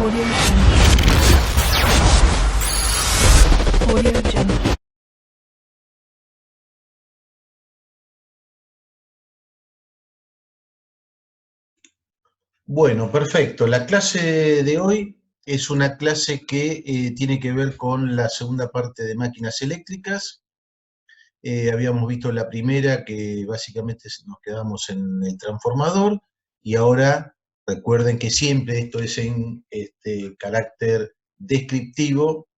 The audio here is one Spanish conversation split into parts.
Audio Jungle. Audio Jungle. Bueno, perfecto. La clase de hoy es una clase que tiene que ver con la segunda parte de máquinas eléctricas. Habíamos visto la primera que básicamente nos quedamos en el transformador y ahora recuerden que siempre esto es en carácter descriptivo.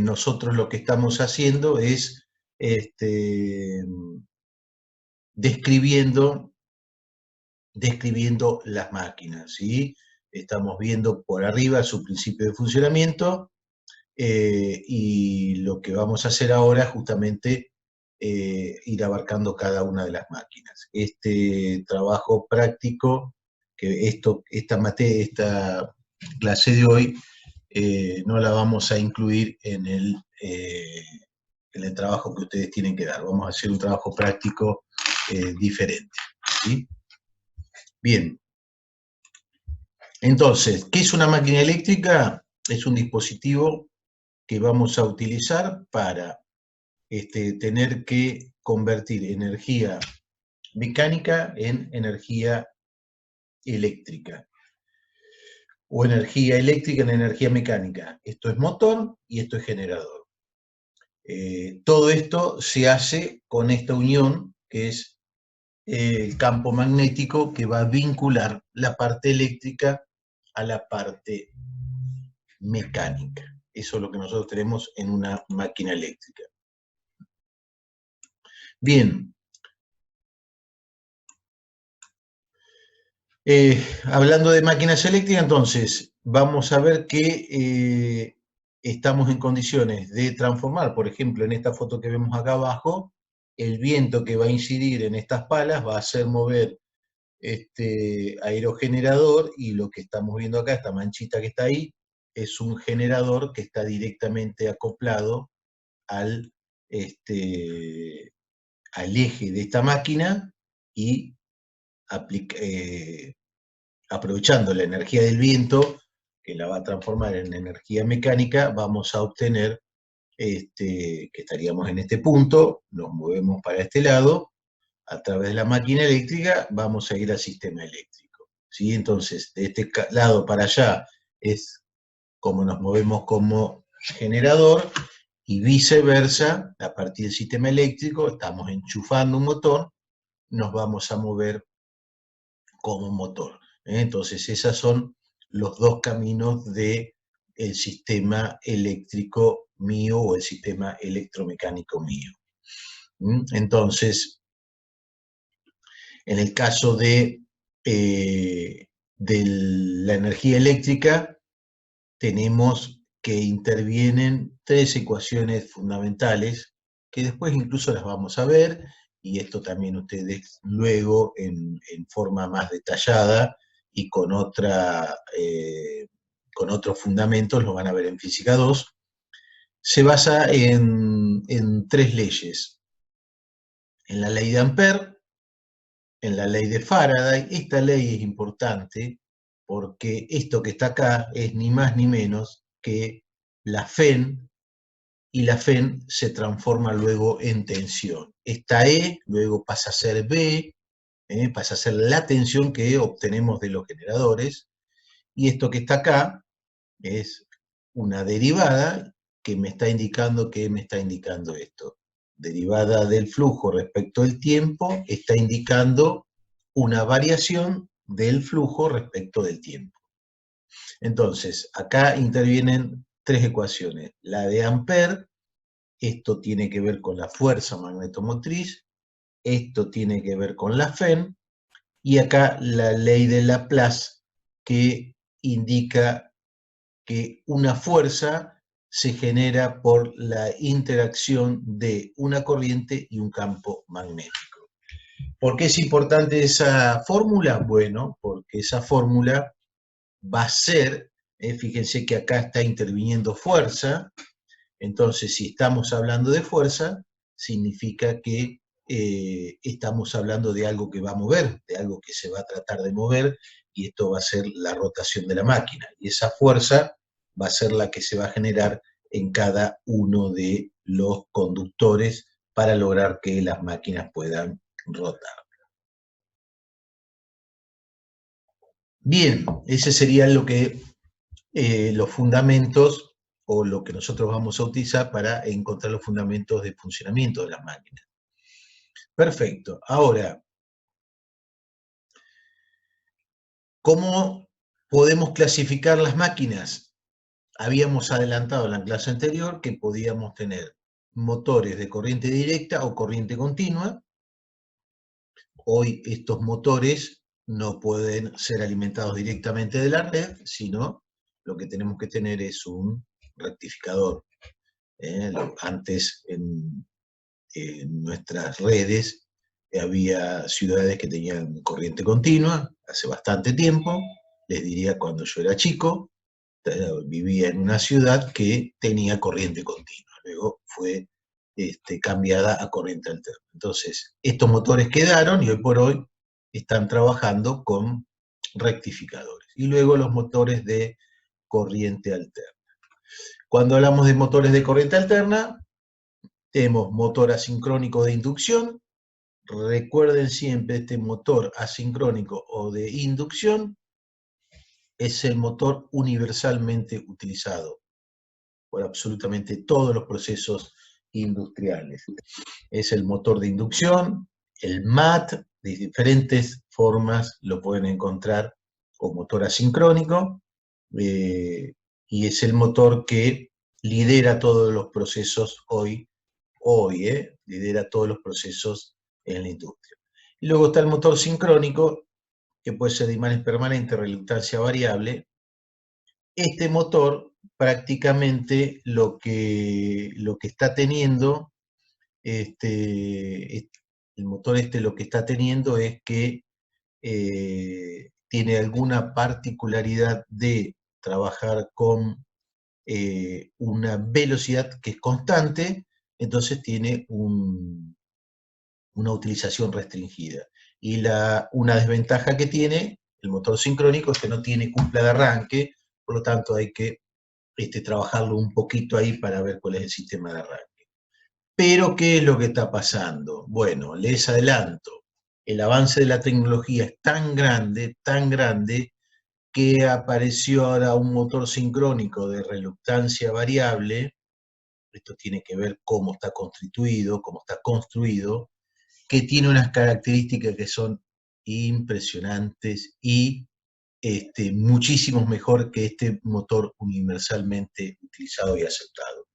Nosotros lo que estamos haciendo es describiendo las máquinas, ¿sí? Estamos viendo por arriba su principio de funcionamiento y lo que vamos a hacer ahora es justamente ir abarcando cada una de las máquinas. Este trabajo práctico, esta clase de hoy, no la vamos a incluir en el trabajo que ustedes tienen que dar. Vamos a hacer un trabajo práctico diferente, ¿sí? Bien. Entonces, ¿qué es una máquina eléctrica? Es un dispositivo que vamos a utilizar para tener que convertir energía mecánica en energía eléctrica, o energía eléctrica en energía mecánica. Esto es motor y esto es generador. Todo esto se hace con esta unión que es el campo magnético que va a vincular la parte eléctrica a la parte mecánica. Eso es lo que nosotros tenemos en una máquina eléctrica. Bien. Hablando de máquinas eléctricas, entonces, vamos a ver que estamos en condiciones de transformar, por ejemplo, en esta foto que vemos acá abajo, el viento que va a incidir en estas palas va a hacer mover este aerogenerador, y lo que estamos viendo acá, esta manchita que está ahí, es un generador que está directamente acoplado al eje de esta máquina y aprovechando la energía del viento, que la va a transformar en energía mecánica, vamos a obtener que estaríamos en este punto, nos movemos para este lado, a través de la máquina eléctrica vamos a ir al sistema eléctrico, ¿sí? Entonces, de este lado para allá es como nos movemos como generador, y viceversa, a partir del sistema eléctrico, estamos enchufando un motor, nos vamos a mover como motor. Entonces, esos son los dos caminos del sistema eléctrico mío o el sistema electromecánico mío. Entonces, en el caso de la energía eléctrica, tenemos que intervienen tres ecuaciones fundamentales, que después incluso las vamos a ver, y esto también ustedes luego en forma más detallada y con otros fundamentos lo van a ver en Física 2, se basa en tres leyes. En la ley de Ampère, en la ley de Faraday. Esta ley es importante porque esto que está acá es ni más ni menos que la FEN, y la FEN se transforma luego en tensión. Esta E luego pasa a ser B, pasa a ser la tensión que obtenemos de los generadores, y esto que está acá es una derivada que me está indicando esto. Derivada del flujo respecto al tiempo está indicando una variación del flujo respecto del tiempo. Entonces, acá intervienen tres ecuaciones. La de Ampère, esto tiene que ver con la fuerza magnetomotriz, esto tiene que ver con la FEN, y acá la ley de Laplace, que indica que una fuerza se genera por la interacción de una corriente y un campo magnético. ¿Por qué es importante esa fórmula? Bueno, porque esa fórmula va a ser, fíjense que acá está interviniendo fuerza, entonces si estamos hablando de fuerza, significa que estamos hablando de algo que va a mover, de algo que se va a tratar de mover, y esto va a ser la rotación de la máquina, y esa fuerza va a ser la que se va a generar en cada uno de los conductores para lograr que las máquinas puedan rotar. Bien, ese sería los fundamentos o lo que nosotros vamos a utilizar para encontrar los fundamentos de funcionamiento de las máquinas. Perfecto. Ahora, ¿cómo podemos clasificar las máquinas? Habíamos adelantado en la clase anterior que podíamos tener motores de corriente directa o corriente continua. Hoy estos motores no pueden ser alimentados directamente de la red, sino lo que tenemos que tener es un rectificador. Antes en nuestras redes había ciudades que tenían corriente continua, hace bastante tiempo, les diría cuando yo era chico, vivía en una ciudad que tenía corriente continua, luego fue cambiada a corriente alterna. Entonces, estos motores quedaron y hoy por hoy están trabajando con rectificadores. Y luego los motores de corriente alterna. Cuando hablamos de motores de corriente alterna, tenemos motor asincrónico de inducción. Recuerden siempre, este motor asincrónico o de inducción es el motor universalmente utilizado por absolutamente todos los procesos industriales. Es el motor de inducción, el MAT, de diferentes formas lo pueden encontrar con motor asincrónico, y es el motor que lidera todos los procesos hoy, lidera todos los procesos en la industria. Y luego está el motor sincrónico, que puede ser de imanes permanentes, reluctancia variable. Este motor prácticamente lo que está teniendo, el motor lo que está teniendo es que tiene alguna particularidad de trabajar con una velocidad que es constante, entonces tiene una utilización restringida. Y una desventaja que tiene el motor sincrónico es que no tiene cupla de arranque, por lo tanto hay que trabajarlo un poquito ahí para ver cuál es el sistema de arranque. Pero, ¿qué es lo que está pasando? Bueno, les adelanto, el avance de la tecnología es tan grande, que apareció ahora un motor sincrónico de reluctancia variable. Esto tiene que ver cómo está constituido, cómo está construido, que tiene unas características que son impresionantes y muchísimo mejor que este motor universalmente utilizado y aceptado.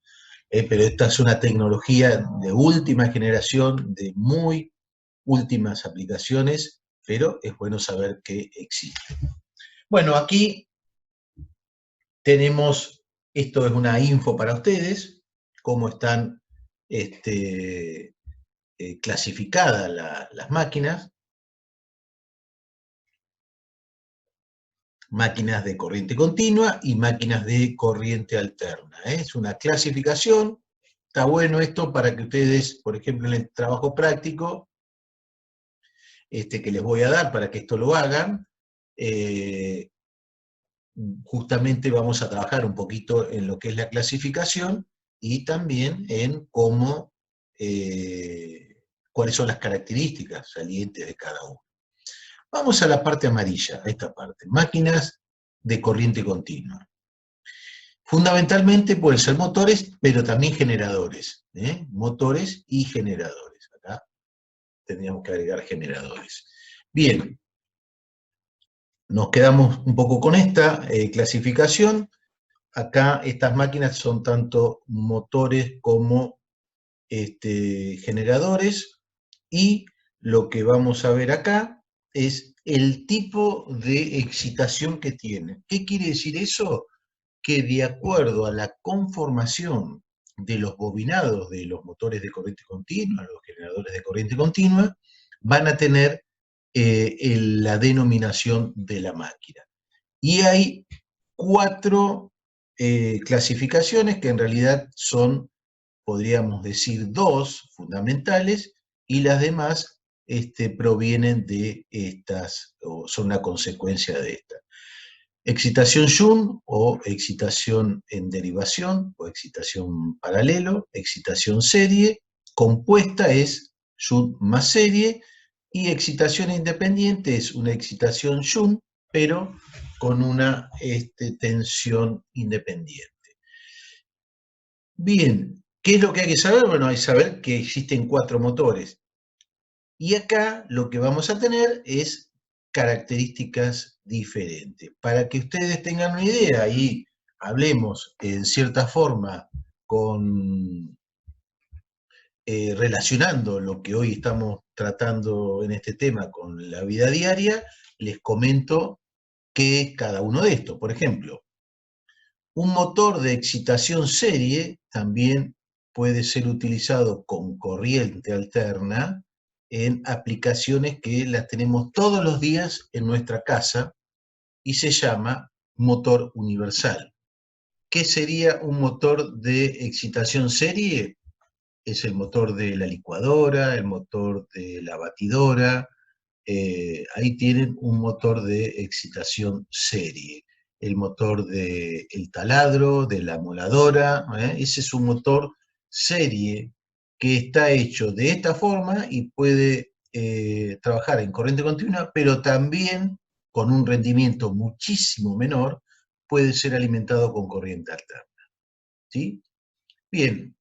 Pero esta es una tecnología de última generación, de muy últimas aplicaciones, pero es bueno saber que existe. Bueno, aquí tenemos, esto es una info para ustedes, cómo están clasificadas las máquinas. Máquinas de corriente continua y máquinas de corriente alterna. Es una clasificación, está bueno esto para que ustedes, por ejemplo, en el trabajo práctico, que les voy a dar para que esto lo hagan, justamente vamos a trabajar un poquito en lo que es la clasificación y también en cómo, cuáles son las características salientes de cada uno. Vamos a la parte amarilla, a esta parte. Máquinas de corriente continua. Fundamentalmente pueden ser motores, pero también generadores. Motores y generadores. Acá tendríamos que agregar generadores. Bien, nos quedamos un poco con esta clasificación. Acá estas máquinas son tanto motores como generadores, y lo que vamos a ver acá es el tipo de excitación que tiene. ¿Qué quiere decir eso? Que de acuerdo a la conformación de los bobinados de los motores de corriente continua, los generadores de corriente continua, van a tener la denominación de la máquina. Y hay 4 clasificaciones que en realidad son, podríamos decir, 2 fundamentales, y las demás provienen de estas, o son una consecuencia de estas. Excitación Jung o excitación en derivación o excitación paralelo, excitación serie, compuesta es Jung más serie, y excitación independiente es una excitación Jung, pero con una tensión independiente. Bien, ¿qué es lo que hay que saber? Bueno, hay que saber que existen 4 motores. Y acá lo que vamos a tener es características diferentes. Para que ustedes tengan una idea y hablemos en cierta forma con, relacionando lo que hoy estamos tratando en este tema con la vida diaria, les comento qué es cada uno de estos. Por ejemplo, un motor de excitación serie también puede ser utilizado con corriente alterna en aplicaciones que las tenemos todos los días en nuestra casa y se llama motor universal. ¿Qué sería un motor de excitación serie? Es el motor de la licuadora, el motor de la batidora. Ahí tienen un motor de excitación serie. El motor del taladro, de la moladora, ese es un motor serie que está hecho de esta forma y puede trabajar en corriente continua, pero también con un rendimiento muchísimo menor, puede ser alimentado con corriente alterna. ¿Sí? Bien,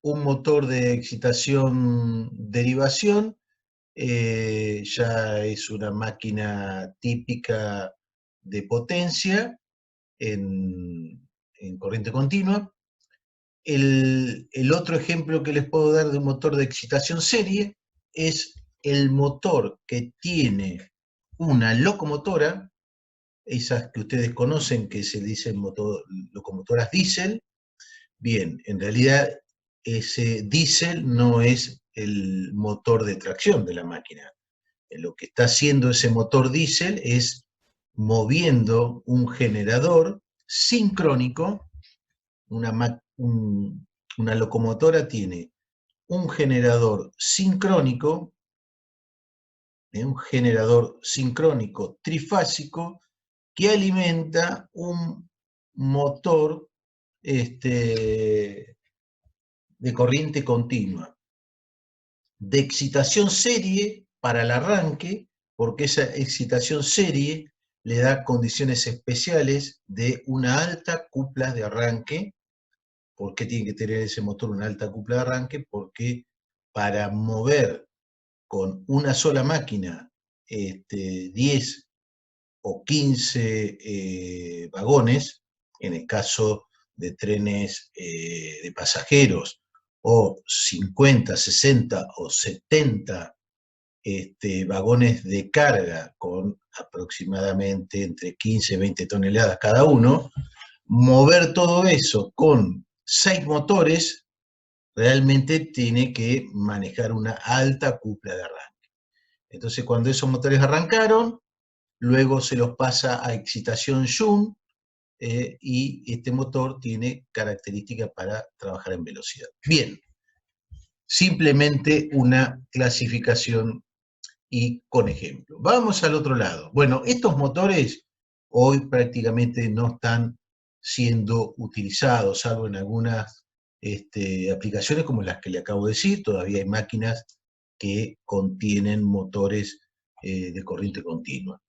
un motor de excitación derivación ya es una máquina típica de potencia en corriente continua. El otro ejemplo que les puedo dar de un motor de excitación serie es el motor que tiene una locomotora, esas que ustedes conocen que se dicen locomotoras diésel. Bien, en realidad ese diésel no es el motor de tracción de la máquina. Lo que está haciendo ese motor diésel es moviendo un generador sincrónico. Una locomotora tiene un generador sincrónico trifásico que alimenta un motor de corriente continua, de excitación serie para el arranque, porque esa excitación serie le da condiciones especiales de una alta cupla de arranque. ¿Por qué tiene que tener ese motor una alta cupla de arranque? Porque para mover con una sola máquina 10 o 15 vagones, en el caso de trenes de pasajeros, o 50, 60 o 70 vagones de carga con aproximadamente entre 15 y 20 toneladas cada uno, mover todo eso con 6 motores realmente tiene que manejar una alta cupla de arranque. Entonces, cuando esos motores arrancaron, luego se los pasa a excitación Jung, y este motor tiene características para trabajar en velocidad. Bien, simplemente una clasificación y con ejemplo. Vamos al otro lado. Bueno, estos motores hoy prácticamente no están siendo utilizados, salvo en algunas aplicaciones como las que le acabo de decir. Todavía hay máquinas que contienen motores de corriente continua.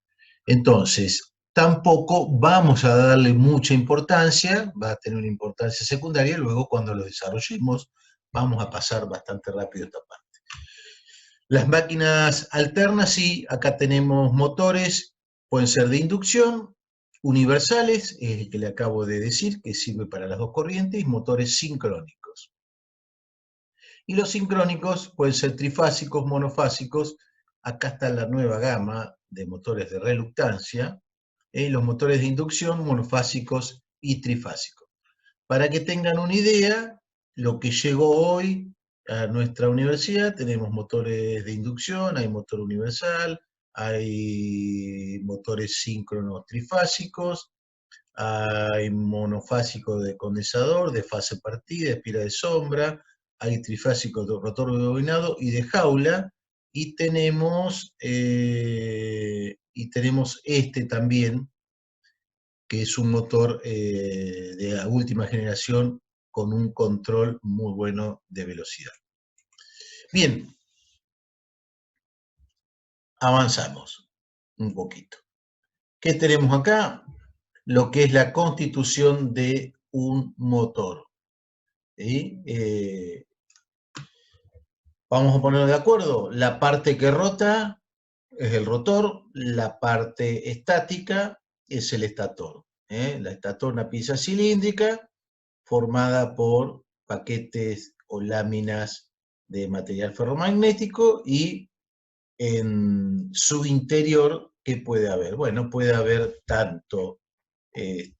Entonces, tampoco vamos a darle mucha importancia, va a tener una importancia secundaria, luego cuando lo desarrollemos vamos a pasar bastante rápido esta parte. Las máquinas alternas, sí, acá tenemos motores, pueden ser de inducción, universales, es el que le acabo de decir, que sirve para las dos corrientes, y motores sincrónicos. Y los sincrónicos pueden ser trifásicos, monofásicos. Acá está la nueva gama de motores de reluctancia, los motores de inducción, monofásicos y trifásicos. Para que tengan una idea, lo que llegó hoy a nuestra universidad, tenemos motores de inducción, hay motor universal, hay motores síncronos trifásicos, hay monofásico de condensador, de fase partida, espira de sombra, hay trifásico de rotor bobinado y de jaula, y tenemos este también, que es un motor de la última generación con un control muy bueno de velocidad. Bien, avanzamos un poquito. ¿Qué tenemos acá? Lo que es la constitución de un motor. ¿Sí? Vamos a ponernos de acuerdo. La parte que rota es el rotor, la parte estática es el estator. La estator, una pieza cilíndrica formada por paquetes o láminas de material ferromagnético, y en su interior, ¿qué puede haber? Bueno, puede haber tanto el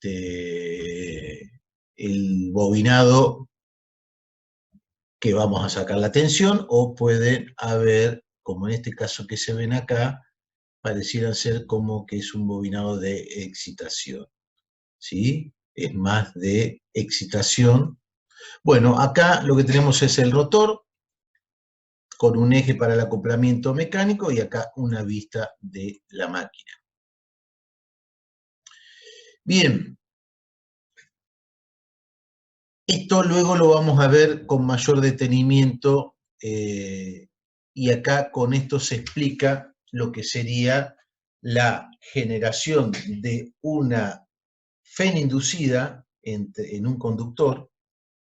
bobinado que vamos a sacar la tensión, o pueden haber, como en este caso que se ven acá, parecieran ser como que es un bobinado de excitación, ¿sí? Es más de excitación. Bueno, acá lo que tenemos es el rotor con un eje para el acoplamiento mecánico y acá una vista de la máquina. Bien, esto luego lo vamos a ver con mayor detenimiento, y acá con esto se explica lo que sería la generación de una FEN inducida en un conductor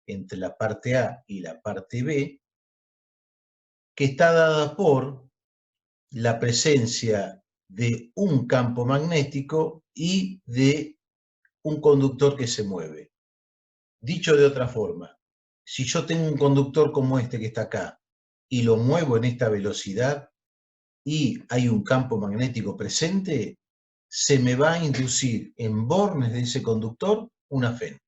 entre la parte A y la parte B, que está dada por la presencia de un campo magnético y de un conductor que se mueve. Dicho de otra forma, si yo tengo un conductor como este que está acá y lo muevo en esta velocidad y hay un campo magnético presente, se me va a inducir en bornes de ese conductor una FEN.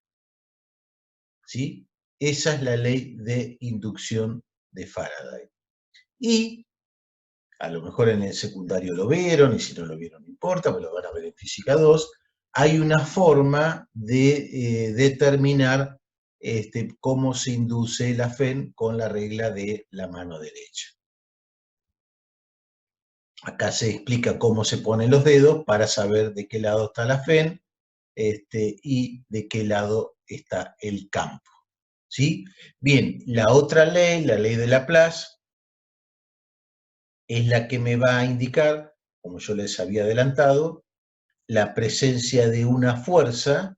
¿Sí? Esa es la ley de inducción de Faraday. Y a lo mejor en el secundario lo vieron, y si no lo vieron no importa, pues lo van a ver en Física 2, hay una forma de determinar cómo se induce la FEN con la regla de la mano derecha. Acá se explica cómo se ponen los dedos para saber de qué lado está la FEN y de qué lado está el campo. ¿Sí? Bien, la otra ley, la ley de Laplace, es la que me va a indicar, como yo les había adelantado, la presencia de una fuerza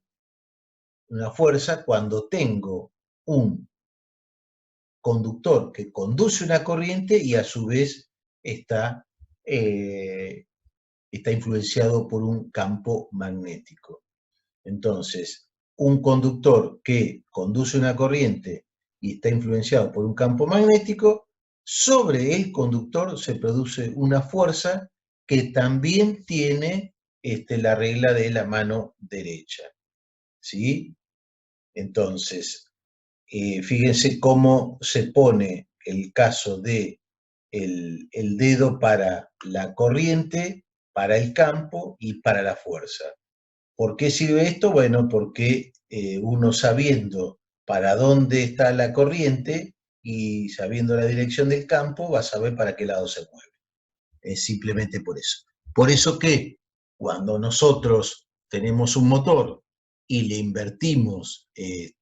cuando tengo un conductor que conduce una corriente y a su vez está, está influenciado por un campo magnético. Entonces, un conductor que conduce una corriente y está influenciado por un campo magnético, sobre el conductor se produce una fuerza que también tiene la regla de la mano derecha. ¿Sí? Entonces, fíjense cómo se pone el caso de el dedo para la corriente, para el campo y para la fuerza. ¿Por qué sirve esto? Bueno, porque uno, sabiendo para dónde está la corriente y sabiendo la dirección del campo, va a saber para qué lado se mueve. Es simplemente por eso. Por eso que cuando nosotros tenemos un motor y le invertimos el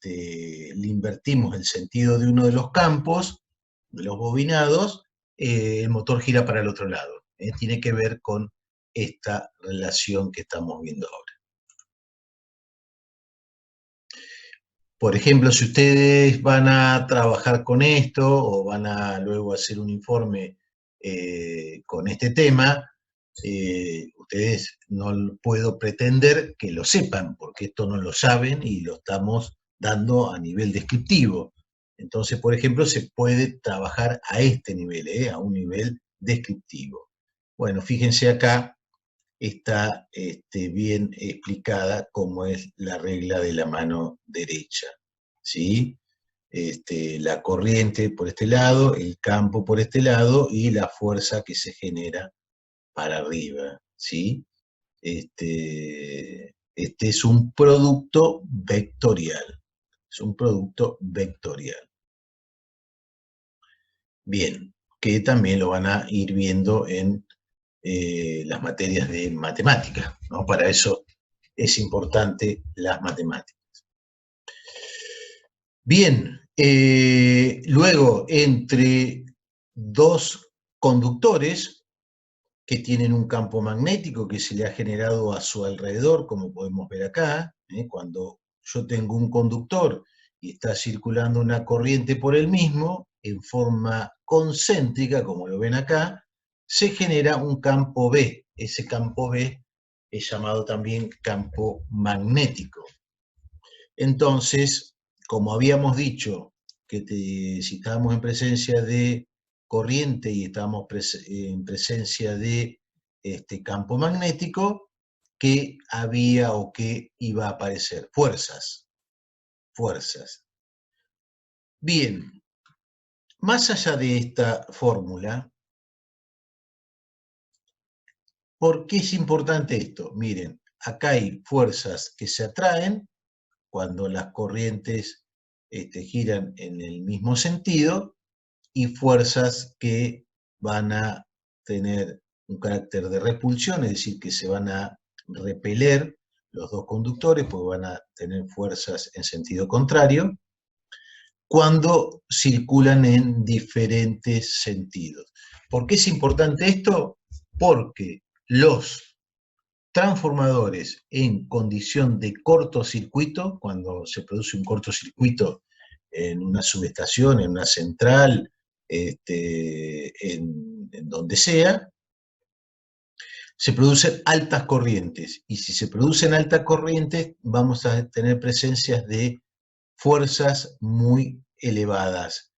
sentido de uno de los campos, de los bobinados, el motor gira para el otro lado. Tiene que ver con esta relación que estamos viendo ahora. Por ejemplo, si ustedes van a trabajar con esto o van a luego hacer un informe con este tema, ustedes no puedo pretender que lo sepan, porque esto no lo saben y lo estamos dando a nivel descriptivo. Entonces, por ejemplo, se puede trabajar a este nivel, a un nivel descriptivo. Bueno, fíjense acá, está bien explicada cómo es la regla de la mano derecha, ¿sí? La corriente por este lado, el campo por este lado y la fuerza que se genera para arriba, ¿sí? Este es un producto vectorial, es un producto vectorial. Bien, que también lo van a ir viendo en las materias de matemáticas, ¿no? Para eso es importante las matemáticas. Bien, luego entre dos conductores que tienen un campo magnético que se le ha generado a su alrededor, como podemos ver acá, cuando yo tengo un conductor y está circulando una corriente por el mismo, en forma concéntrica, como lo ven acá, se genera un campo B. Ese campo B es llamado también campo magnético. Entonces, como habíamos dicho, que si estábamos en presencia de corriente y estábamos en presencia de campo magnético, ¿qué había o qué iba a aparecer? Fuerzas, fuerzas. Bien, más allá de esta fórmula, ¿por qué es importante esto? Miren, acá hay fuerzas que se atraen cuando las corrientes giran en el mismo sentido, y fuerzas que van a tener un carácter de repulsión, es decir, que se van a repeler los dos conductores, porque van a tener fuerzas en sentido contrario, cuando circulan en diferentes sentidos. ¿Por qué es importante esto? Porque los transformadores en condición de cortocircuito, cuando se produce un cortocircuito en una subestación, en una central, en donde sea, se producen altas corrientes. Y si se producen altas corrientes, vamos a tener presencias de fuerzas muy elevadas.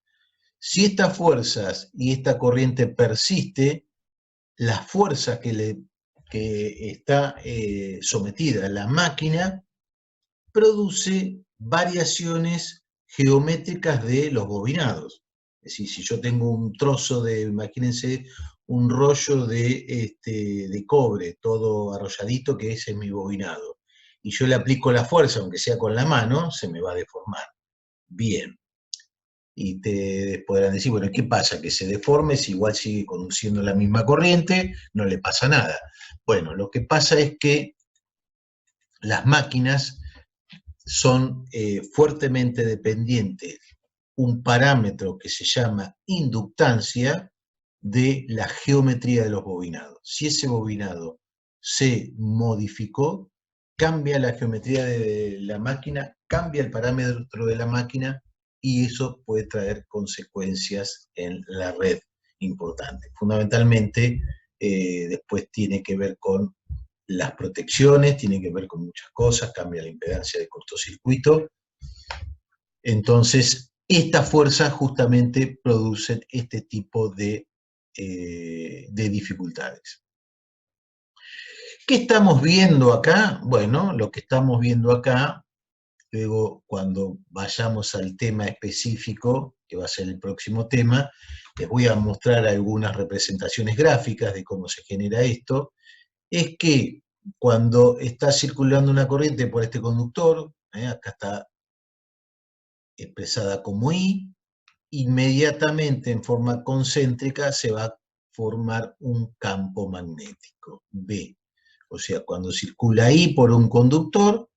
Si estas fuerzas y esta corriente persiste, las fuerzas que está sometida a la máquina produce variaciones geométricas de los bobinados. Es decir, si yo tengo un trozo de, imagínense, un rollo de cobre, todo arrolladito, que ese es mi bobinado, y yo le aplico la fuerza, aunque sea con la mano, se me va a deformar. Bien. Y te podrán decir, bueno, ¿qué pasa? Que se deforme, si igual sigue conduciendo la misma corriente, no le pasa nada. Bueno, lo que pasa es que las máquinas son fuertemente dependientes un parámetro que se llama inductancia de la geometría de los bobinados. Si ese bobinado se modificó, cambia la geometría de la máquina, cambia el parámetro de la máquina y eso puede traer consecuencias en la red importantes. Fundamentalmente, después tiene que ver con las protecciones, tiene que ver con muchas cosas, cambia la impedancia de cortocircuito. Entonces, estas fuerzas justamente producen este tipo de dificultades. ¿Qué estamos viendo acá? Bueno, lo que estamos viendo acá, luego cuando vayamos al tema específico, que va a ser el próximo tema, les voy a mostrar algunas representaciones gráficas de cómo se genera esto, es que cuando está circulando una corriente por este conductor, acá está expresada como I, inmediatamente en forma concéntrica se va a formar un campo magnético, B. O sea, cuando circula I por un conductor,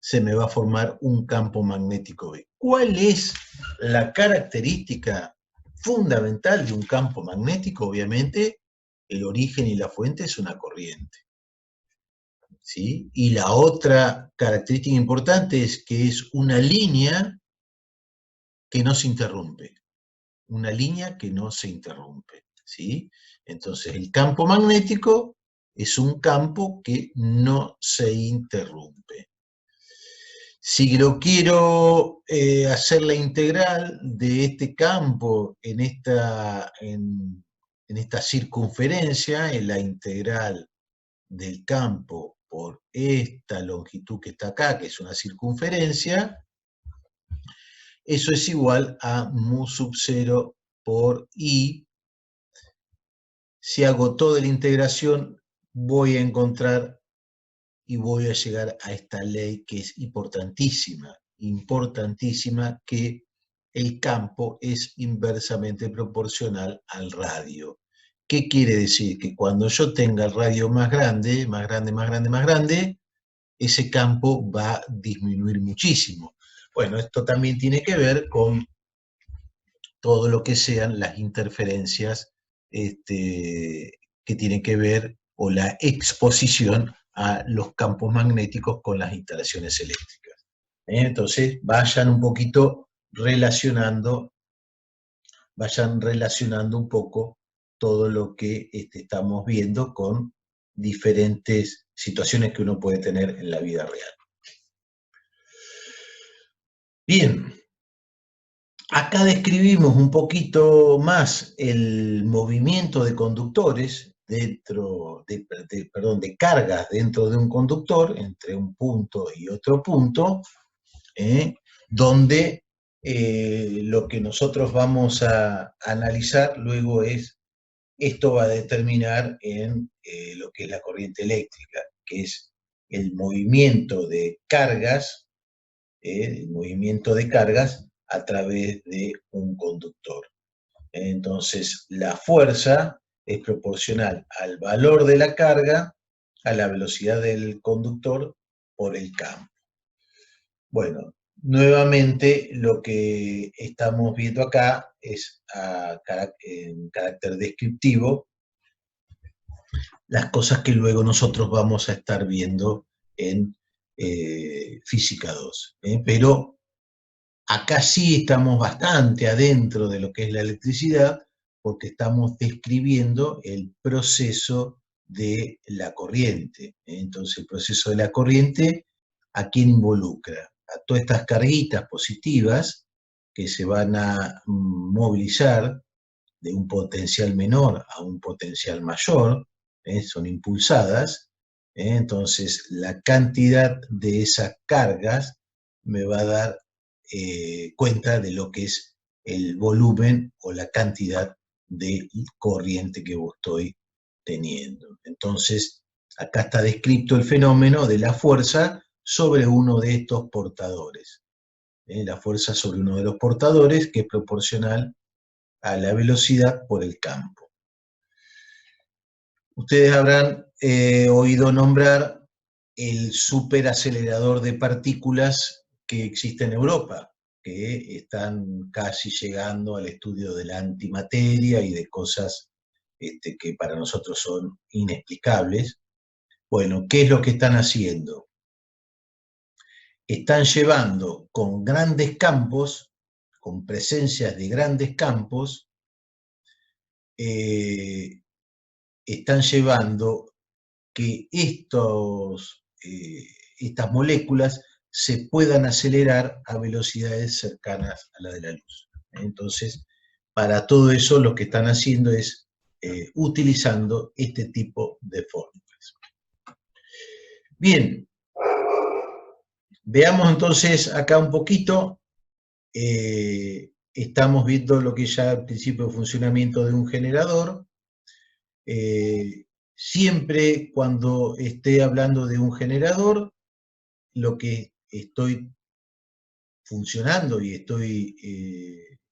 se me va a formar un campo magnético B. ¿Cuál es la característica fundamental de un campo magnético? Obviamente, el origen y la fuente es una corriente. ¿Sí? Y la otra característica importante es que es una línea que no se interrumpe. Una línea que no se interrumpe, ¿sí? Entonces, el campo magnético es un campo que no se interrumpe. Si lo quiero hacer la integral de este campo en esta circunferencia, en la integral del campo por esta longitud que está acá, que es una circunferencia, eso es igual a mu sub 0 por I. Si hago toda la integración, voy a encontrar y voy a llegar a esta ley que es importantísima, importantísima, que el campo es inversamente proporcional al radio. ¿Qué quiere decir? Que cuando yo tenga el radio más grande, más grande, más grande, más grande, ese campo va a disminuir muchísimo. Bueno, esto también tiene que ver con todo lo que sean las interferencias que tienen que ver, o la exposición a los campos magnéticos con las instalaciones eléctricas. Entonces, vayan un poquito relacionando un poco todo lo que estamos viendo con diferentes situaciones que uno puede tener en la vida real. Bien, acá describimos un poquito más el movimiento de conductores de cargas dentro de un conductor, entre un punto y otro punto, donde lo que nosotros vamos a analizar luego es, esto va a determinar en lo que es la corriente eléctrica, que es el movimiento de cargas, a través de un conductor. Entonces, la fuerza es proporcional al valor de la carga, a la velocidad del conductor por el campo. Bueno, nuevamente lo que estamos viendo acá es en carácter descriptivo las cosas que luego nosotros vamos a estar viendo en Física 2. Pero acá sí estamos bastante adentro de lo que es la electricidad, porque estamos describiendo el proceso de la corriente. Entonces, el proceso de la corriente, ¿a quién involucra? A todas estas carguitas positivas que se van a movilizar de un potencial menor a un potencial mayor, son impulsadas. Entonces, la cantidad de esas cargas me va a dar cuenta de lo que es el volumen o la cantidad de corriente que estoy teniendo. Entonces, acá está descrito el fenómeno de la fuerza sobre uno de estos portadores. La fuerza sobre uno de los portadores, que es proporcional a la velocidad por el campo. Ustedes habrán oído nombrar el superacelerador de partículas que existe en Europa, que están casi llegando al estudio de la antimateria y de cosas que para nosotros son inexplicables. Bueno, ¿qué es lo que están haciendo? Están llevando con grandes campos, con presencias de grandes campos, están llevando que estas moléculas se puedan acelerar a velocidades cercanas a la de la luz. Entonces, para todo eso lo que están haciendo es utilizando este tipo de fórmulas. Bien, veamos entonces acá un poquito. Estamos viendo lo que ya al principio de funcionamiento de un generador. Siempre cuando esté hablando de un generador, lo que estoy funcionando y estoy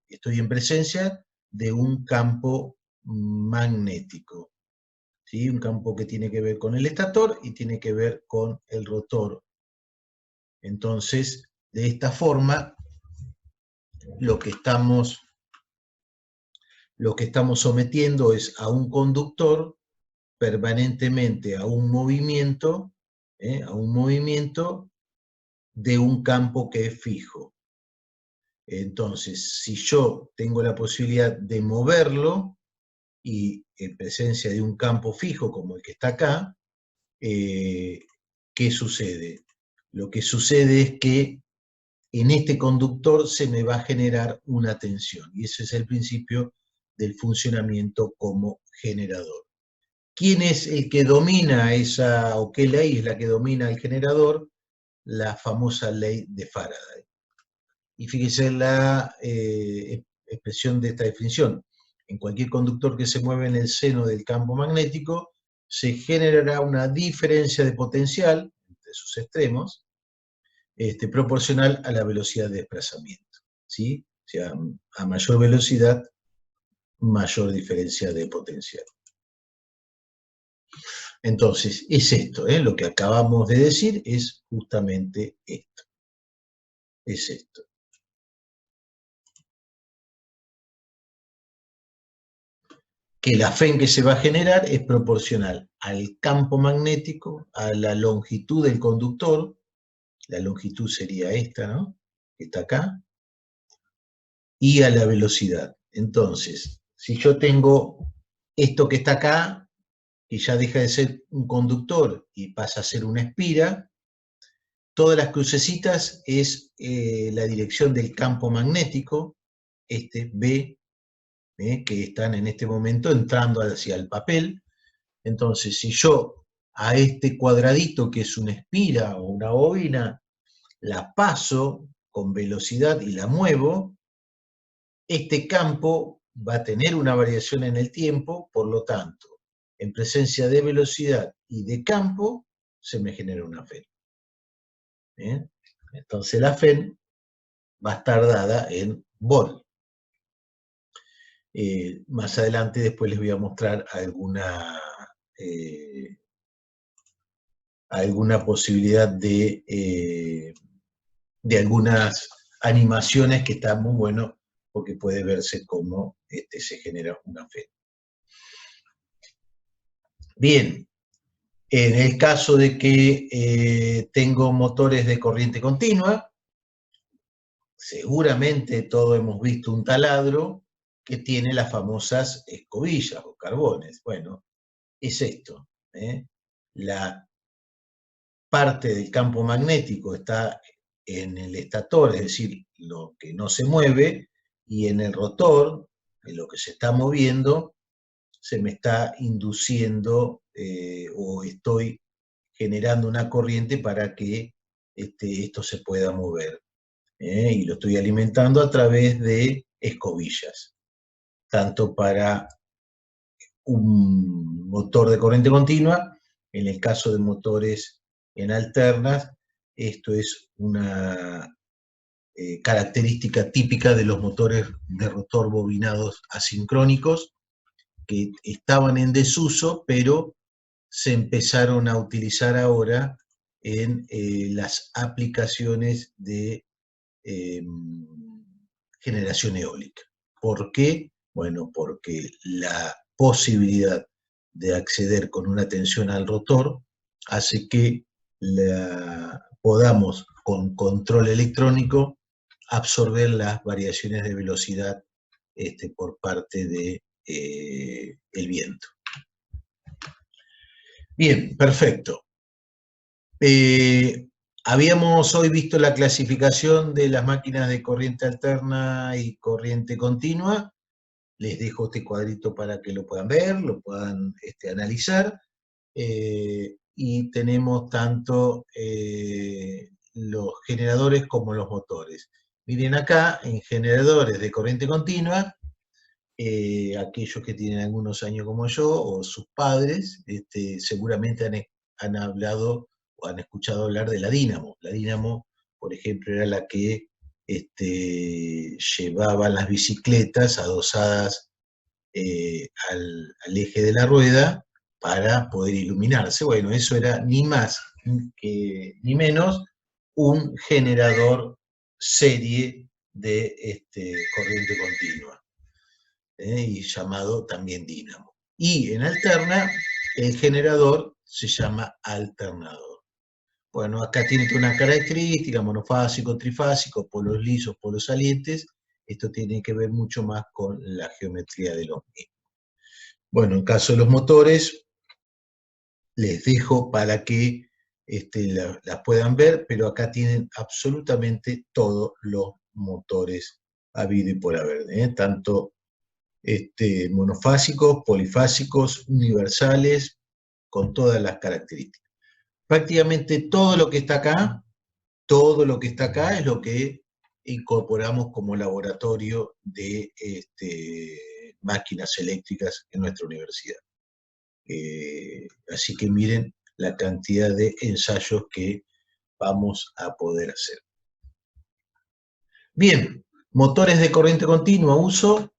en presencia de un campo magnético, ¿sí? Un campo que tiene que ver con el estator y tiene que ver con el rotor. Entonces, de esta forma, lo que estamos sometiendo es a un conductor permanentemente a un movimiento de un campo que es fijo. Entonces, si yo tengo la posibilidad de moverlo, y en presencia de un campo fijo como el que está acá, ¿qué sucede? Lo que sucede es que en este conductor se me va a generar una tensión, y ese es el principio del funcionamiento como generador. ¿Quién es el que domina esa, o qué ley es la que domina el generador? La famosa ley de Faraday. Y fíjese la expresión de esta definición. En cualquier conductor que se mueve en el seno del campo magnético, se generará una diferencia de potencial entre sus extremos, proporcional a la velocidad de desplazamiento, ¿sí? O sea, a mayor velocidad, mayor diferencia de potencial. Entonces, es esto, lo que acabamos de decir es justamente esto. Es esto. Que la FEN que se va a generar es proporcional al campo magnético, a la longitud del conductor, la longitud sería esta, ¿no? Que está acá, y a la velocidad. Entonces, si yo tengo esto que está acá, que ya deja de ser un conductor y pasa a ser una espira, todas las crucecitas es la dirección del campo magnético, este B, que están en este momento entrando hacia el papel. Entonces, si yo a este cuadradito, que es una espira o una bobina, la paso con velocidad y la muevo, este campo va a tener una variación en el tiempo, por lo tanto, en presencia de velocidad y de campo, se me genera una FEN. Entonces la FEN va a estar dada en volt. Más adelante después les voy a mostrar alguna posibilidad de algunas animaciones que están muy bueno porque puede verse cómo se genera una FEN. Bien, en el caso de que tengo motores de corriente continua, seguramente todos hemos visto un taladro que tiene las famosas escobillas o carbones. Bueno, es esto. La parte del campo magnético está en el estator, es decir, lo que no se mueve, y en el rotor, en lo que se está moviendo, se me está induciendo o estoy generando una corriente para que esto se pueda mover. Y lo estoy alimentando a través de escobillas, tanto para un motor de corriente continua, en el caso de motores en alternas, esto es una característica típica de los motores de rotor bobinados asincrónicos, que estaban en desuso, pero se empezaron a utilizar ahora en las aplicaciones de generación eólica. ¿Por qué? Bueno, porque la posibilidad de acceder con una tensión al rotor hace que podamos, con control electrónico, absorber las variaciones de velocidad por parte de el viento. Bien, perfecto. Habíamos hoy visto la clasificación de las máquinas de corriente alterna y corriente continua. Les dejo este cuadrito para que lo puedan ver, lo puedan analizar. Y tenemos tanto los generadores como los motores. Miren acá, en generadores de corriente continua, aquellos que tienen algunos años como yo, o sus padres, seguramente han hablado o han escuchado hablar de la dínamo. La dínamo, por ejemplo, era la que llevaba las bicicletas adosadas al eje de la rueda para poder iluminarse. Bueno, eso era ni más ni menos un generador serie de corriente continua. Y llamado también dínamo. Y en alterna, el generador se llama alternador. Bueno, acá tiene una característica, monofásico, trifásico, polos lisos, polos salientes. Esto tiene que ver mucho más con la geometría de los mismos. Bueno, en caso de los motores, les dejo para que las puedan ver, pero acá tienen absolutamente todos los motores habido y por haber, tanto monofásicos, polifásicos, universales, con todas las características. Prácticamente todo lo que está acá es lo que incorporamos como laboratorio de máquinas eléctricas en nuestra universidad. Así que miren la cantidad de ensayos que vamos a poder hacer. Bien, Motores de corriente continua uso,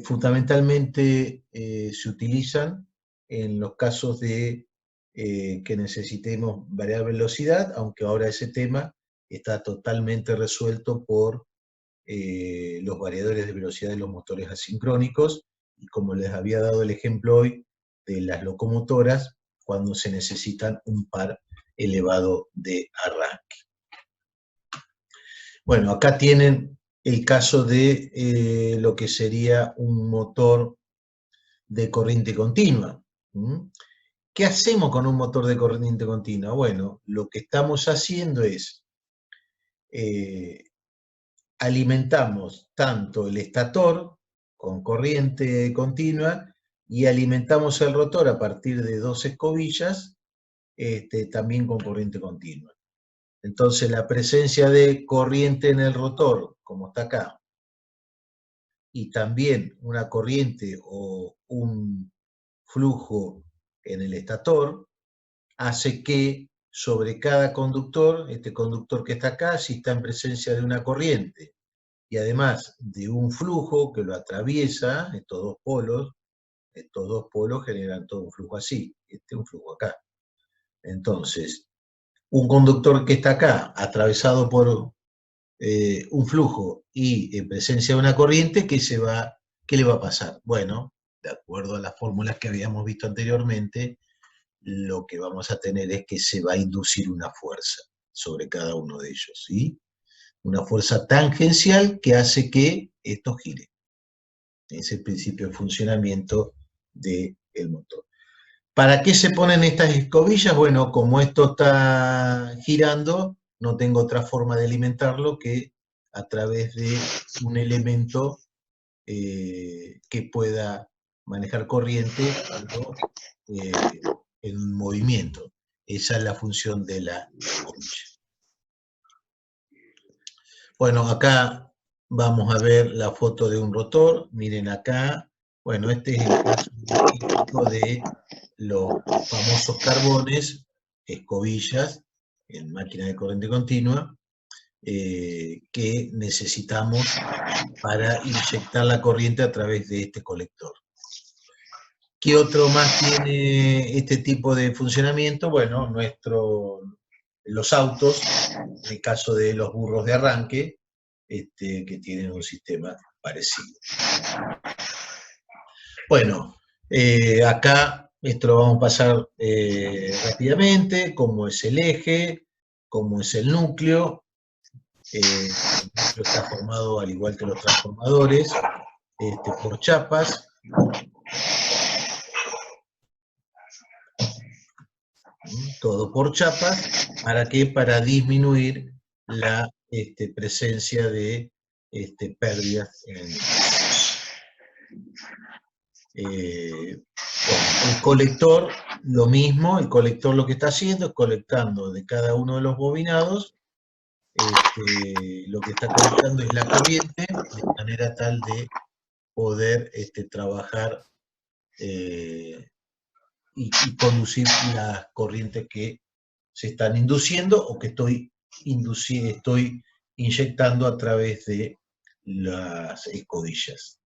fundamentalmente se utilizan en los casos de que necesitemos variar velocidad, aunque ahora ese tema está totalmente resuelto por los variadores de velocidad de los motores asincrónicos, y como les había dado el ejemplo hoy de las locomotoras, cuando se necesitan un par elevado de arranque. Bueno, acá tienen el caso de lo que sería un motor de corriente continua. ¿Qué hacemos con un motor de corriente continua? Bueno, lo que estamos haciendo es alimentamos tanto el estator con corriente continua y alimentamos el rotor a partir de 2 escobillas también con corriente continua. Entonces la presencia de corriente en el rotor, como está acá, y también una corriente o un flujo en el estator, hace que sobre cada conductor, este conductor que está acá, si está en presencia de una corriente y además de un flujo que lo atraviesa, estos dos polos generan todo un flujo así, un flujo acá. Entonces, un conductor que está acá, atravesado por un flujo y en presencia de una corriente, ¿qué le va a pasar? Bueno, de acuerdo a las fórmulas que habíamos visto anteriormente, lo que vamos a tener es que se va a inducir una fuerza sobre cada uno de ellos, ¿sí? Una fuerza tangencial que hace que esto gire. Es el principio de funcionamiento del motor. ¿Para qué se ponen estas escobillas? Bueno, como esto está girando, no tengo otra forma de alimentarlo que a través de un elemento que pueda manejar corriente en movimiento. Esa es la función de la escobilla. Bueno, acá vamos a ver la foto de un rotor. Miren acá. Bueno, este es el caso típico de los famosos carbones, escobillas, en máquina de corriente continua, que necesitamos para inyectar la corriente a través de este colector. ¿Qué otro más tiene este tipo de funcionamiento? Bueno, los autos, en el caso de los burros de arranque, que tienen un sistema parecido. Bueno, acá esto lo vamos a pasar rápidamente, cómo es el eje, cómo es el núcleo. El núcleo está formado, al igual que los transformadores, por chapas. Todo por chapas. ¿Para qué? Para disminuir la presencia de pérdidas en el colector, lo mismo. El colector lo que está haciendo es colectando de cada uno de los bobinados, lo que está colectando es la corriente, de manera tal de poder trabajar y conducir las corrientes que se están induciendo o que estoy inyectando a través de las escobillas.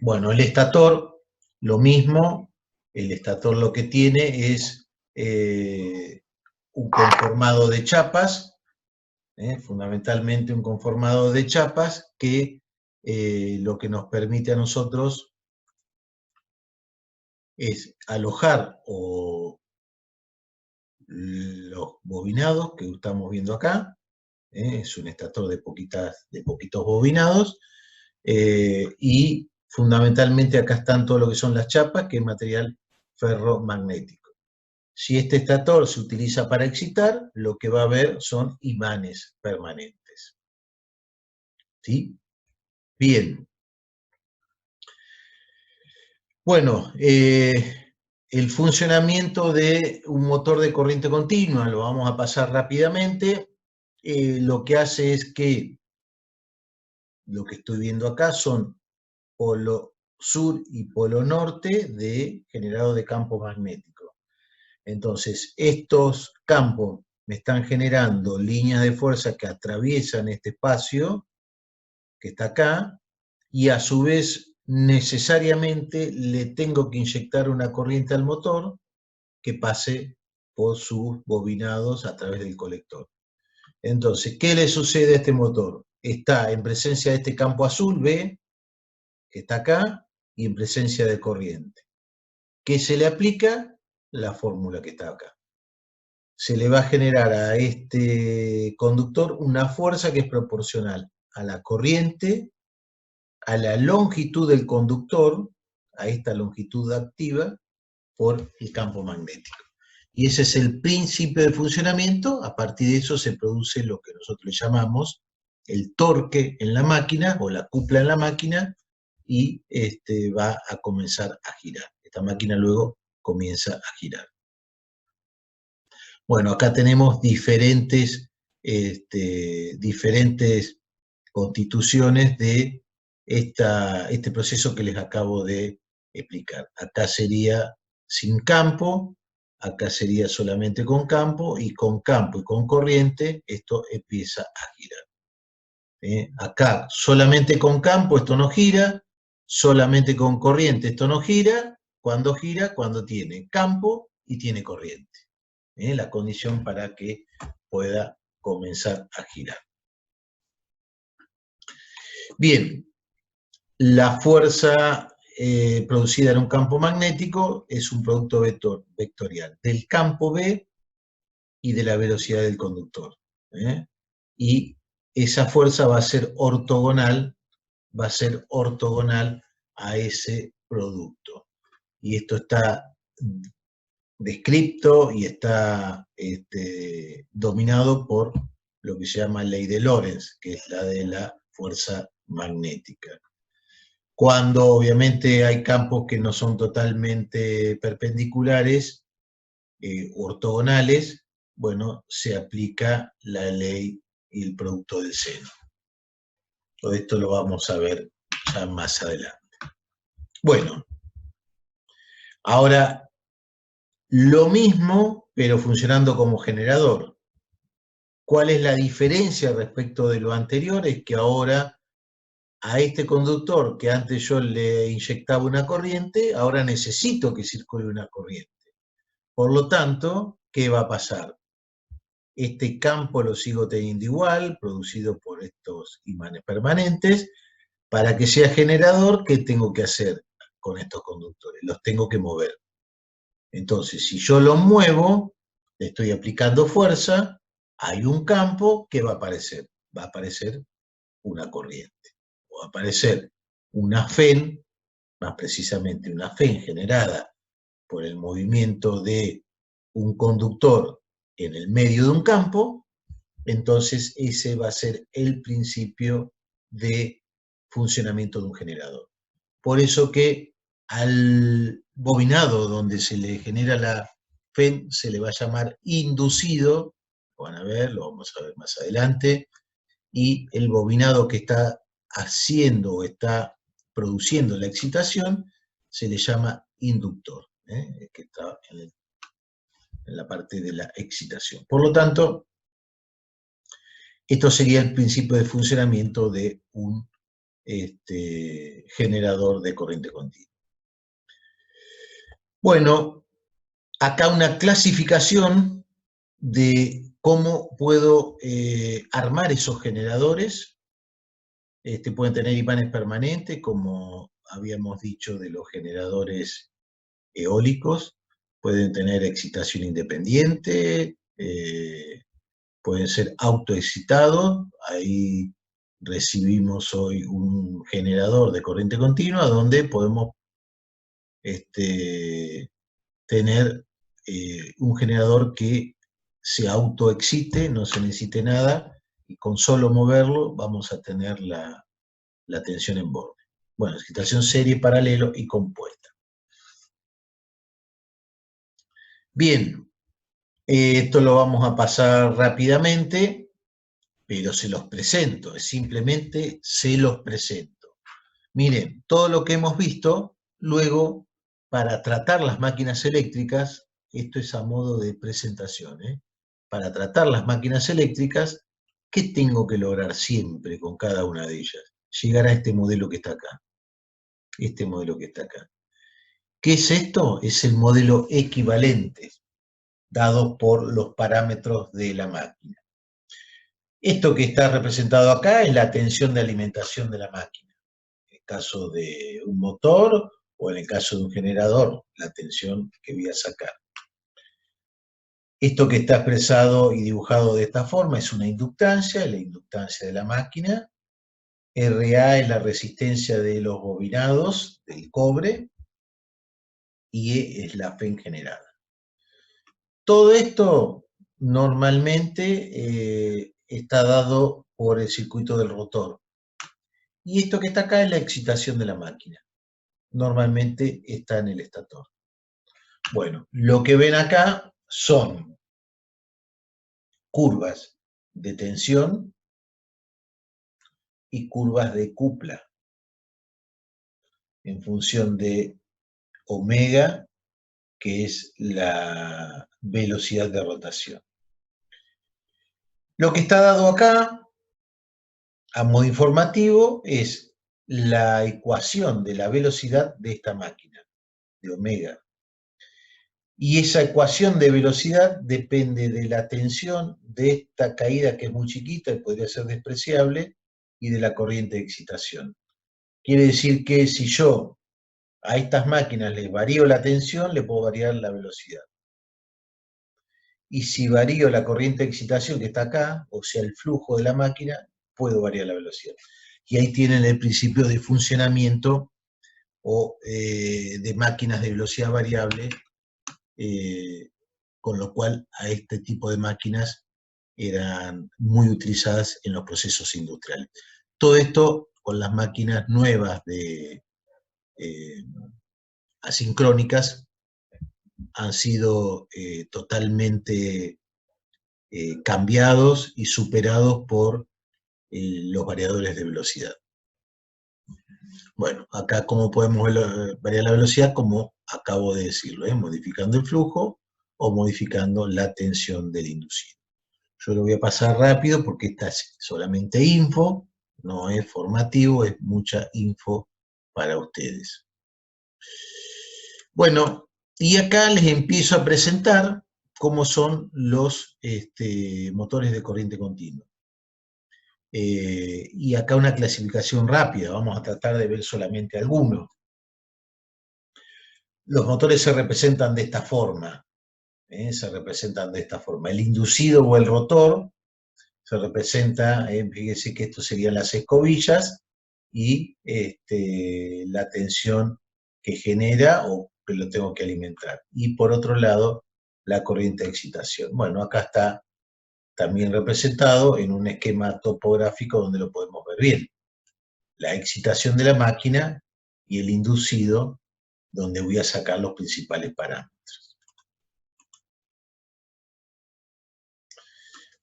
Bueno, el estator, lo mismo. El estator lo que tiene es un conformado de chapas, fundamentalmente un conformado de chapas que lo que nos permite a nosotros es alojar los bobinados que estamos viendo acá. Es un estator de poquitos bobinados, y fundamentalmente acá están todo lo que son las chapas, que es material ferromagnético. Si este estator se utiliza para excitar, lo que va a haber son imanes permanentes. ¿Sí? Bien. Bueno, el funcionamiento de un motor de corriente continua lo vamos a pasar rápidamente. Lo que hace es que lo que estoy viendo acá son polo sur y polo norte generado de campo magnético. Entonces, estos campos me están generando líneas de fuerza que atraviesan este espacio que está acá, y a su vez necesariamente le tengo que inyectar una corriente al motor que pase por sus bobinados a través del colector. Entonces, ¿qué le sucede a este motor? Está en presencia de este campo azul, ¿ve? Que está acá, y en presencia de corriente. ¿Qué se le aplica? La fórmula que está acá. Se le va a generar a este conductor una fuerza que es proporcional a la corriente, a la longitud del conductor, a esta longitud activa, por el campo magnético. Y ese es el principio de funcionamiento. A partir de eso se produce lo que nosotros le llamamos el torque en la máquina, o la cupla en la máquina, y va a comenzar a girar. Esta máquina luego comienza a girar. Bueno, acá tenemos diferentes constituciones de este proceso que les acabo de explicar. Acá sería sin campo, acá sería solamente con campo y con corriente esto empieza a girar. Acá solamente con campo esto no gira, solamente con corriente esto no gira. ¿Cuándo gira? Cuando tiene campo y tiene corriente. La condición para que pueda comenzar a girar. Bien, la fuerza producida en un campo magnético es un producto vectorial del campo B y de la velocidad del conductor. Y esa fuerza va a ser ortogonal a ese producto. Y esto está descrito y está dominado por lo que se llama ley de Lorentz, que es la de la fuerza magnética. Cuando obviamente hay campos que no son totalmente perpendiculares, ortogonales, bueno, se aplica la ley y el producto del seno. Todo esto lo vamos a ver ya más adelante. Bueno, ahora lo mismo, pero funcionando como generador. ¿Cuál es la diferencia respecto de lo anterior? Es que ahora a este conductor que antes yo le inyectaba una corriente, ahora necesito que circule una corriente. Por lo tanto, ¿qué va a pasar? Este campo lo sigo teniendo igual, producido por estos imanes permanentes. Para que sea generador, ¿qué tengo que hacer con estos conductores? Los tengo que mover. Entonces, si yo los muevo, le estoy aplicando fuerza, hay un campo que va a aparecer. Va a aparecer una corriente. O va a aparecer una FEN, más precisamente una FEN generada por el movimiento de un conductor en el medio de un campo. Entonces ese va a ser el principio de funcionamiento de un generador. Por eso que al bobinado donde se le genera la FEN se le va a llamar inducido, lo vamos a ver más adelante, y el bobinado que está haciendo o está produciendo la excitación se le llama inductor, que está en la parte de la excitación. Por lo tanto, esto sería el principio de funcionamiento de un generador de corriente continua. Bueno, acá una clasificación de cómo puedo armar esos generadores. Pueden tener imanes permanentes, como habíamos dicho de los generadores eólicos, pueden tener excitación independiente, pueden ser autoexcitados. Ahí recibimos hoy un generador de corriente continua donde podemos tener un generador que se autoexcite, no se necesite nada, y con solo moverlo vamos a tener la tensión en borde. Bueno, excitación serie, paralelo y compuesta. Bien, esto lo vamos a pasar rápidamente, pero se los presento, simplemente se los presento. Miren, todo lo que hemos visto, luego, para tratar las máquinas eléctricas, esto es a modo de presentación, para tratar las máquinas eléctricas, ¿qué tengo que lograr siempre con cada una de ellas? Llegar a este modelo que está acá. Este modelo que está acá. ¿Qué es esto? Es el modelo equivalente, dado por los parámetros de la máquina. Esto que está representado acá es la tensión de alimentación de la máquina. En el caso de un motor o en el caso de un generador, la tensión que voy a sacar. Esto que está expresado y dibujado de esta forma es una inductancia, la inductancia de la máquina. RA es la resistencia de los bobinados del cobre y E es la FEN generada. Todo esto normalmente está dado por el circuito del rotor. Y esto que está acá es la excitación de la máquina. Normalmente está en el estator. Bueno, lo que ven acá son curvas de tensión y curvas de cupla en función de omega, que es la velocidad de rotación. Lo que está dado acá, a modo informativo, es la ecuación de la velocidad de esta máquina, de omega. Y esa ecuación de velocidad depende de la tensión de esta caída, que es muy chiquita y podría ser despreciable, y de la corriente de excitación. Quiere decir que si yo a estas máquinas les varío la tensión, le puedo variar la velocidad. Y si varío la corriente de excitación que está acá, o sea, el flujo de la máquina, puedo variar la velocidad. Y ahí tienen el principio de funcionamiento o de máquinas de velocidad variable, con lo cual a este tipo de máquinas eran muy utilizadas en los procesos industriales. Todo esto con las máquinas nuevas de asincrónicas han sido totalmente cambiados y superados por los variadores de velocidad. Bueno, acá como podemos variar la velocidad, como acabo de decirlo, modificando el flujo o modificando la tensión del inducido. Yo lo voy a pasar rápido porque esta es solamente info, no es formativo, es mucha info para ustedes. Bueno, y acá les empiezo a presentar cómo son los motores de corriente continua. Y acá una clasificación rápida, vamos a tratar de ver solamente algunos. Los motores se representan de esta forma, El inducido o el rotor se representa, fíjense que esto serían las escobillas, y la tensión que genera o que lo tengo que alimentar. Y por otro lado, la corriente de excitación. Bueno, acá está también representado en un esquema topográfico donde lo podemos ver bien. La excitación de la máquina y el inducido, donde voy a sacar los principales parámetros.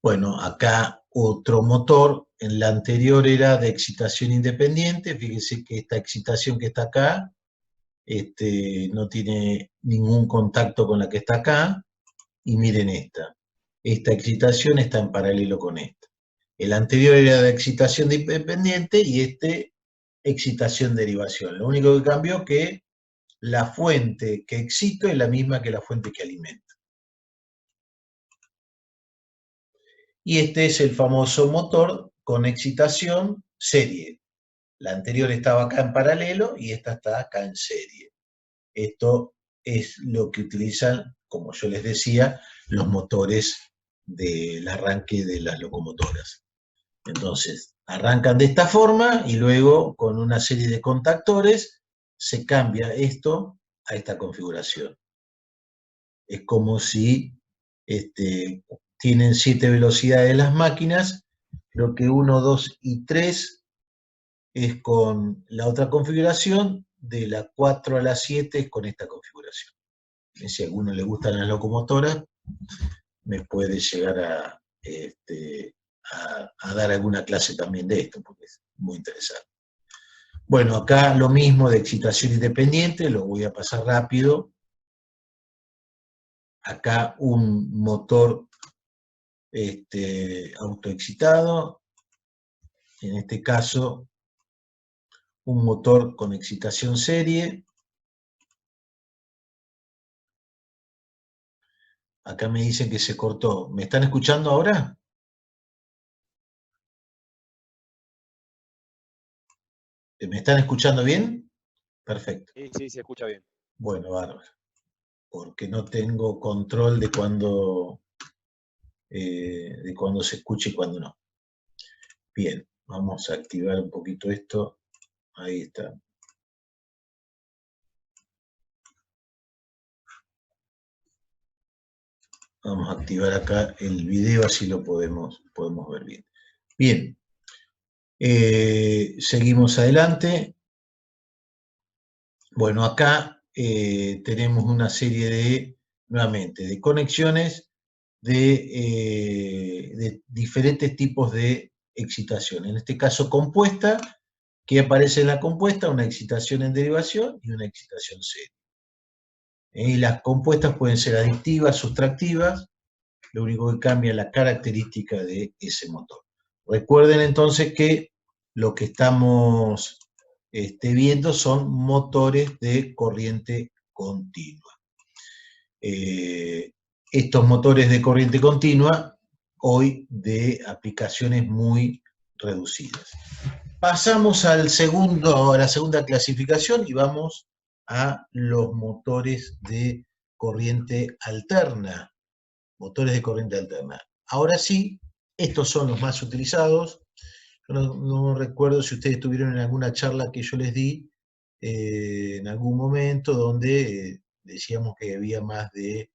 Bueno, acá otro motor, en la anterior era de excitación independiente, fíjense que esta excitación que está acá no tiene ningún contacto con la que está acá, y miren esta excitación está en paralelo con esta. El anterior era de excitación independiente y excitación derivación. Lo único que cambió es que la fuente que excito es la misma que la fuente que alimenta. Y este es el famoso motor con excitación serie. La anterior estaba acá en paralelo y esta está acá en serie. Esto es lo que utilizan, como yo les decía, los motores del arranque de las locomotoras. Entonces, arrancan de esta forma y luego con una serie de contactores se cambia esto a esta configuración. Es como si tienen 7 velocidades las máquinas, creo que 1, 2 y 3 es con la otra configuración, de la 4 a la 7 es con esta configuración. Si a alguno le gustan las locomotoras, me puede llegar a dar alguna clase también de esto, porque es muy interesante. Bueno, acá lo mismo de excitación independiente, lo voy a pasar rápido. Acá un motor autoexcitado, en este caso un motor con excitación serie. Acá me dicen que se cortó. ¿Me están escuchando ahora? ¿Me están escuchando bien? Perfecto. Sí, sí, se escucha bien. Bueno, bárbaro. Porque no tengo control de cuándo se escucha y cuándo no. Bien, vamos a activar un poquito esto. Ahí está. Vamos a activar acá el video, así lo podemos ver bien. Bien, seguimos adelante. Bueno, acá tenemos una serie nuevamente, de conexiones de diferentes tipos de excitación. En este caso compuesta, que aparece en la compuesta, una excitación en derivación y una excitación serie. Y las compuestas pueden ser adictivas, sustractivas, lo único que cambia es la característica de ese motor. Recuerden entonces que lo que estamos viendo son motores de corriente continua. Estos motores de corriente continua, hoy de aplicaciones muy reducidas. Pasamos a la segunda clasificación y vamos a los motores de corriente alterna. Motores de corriente alterna. Ahora sí, estos son los más utilizados. Yo no recuerdo si ustedes estuvieron en alguna charla que yo les di en algún momento donde decíamos que había más de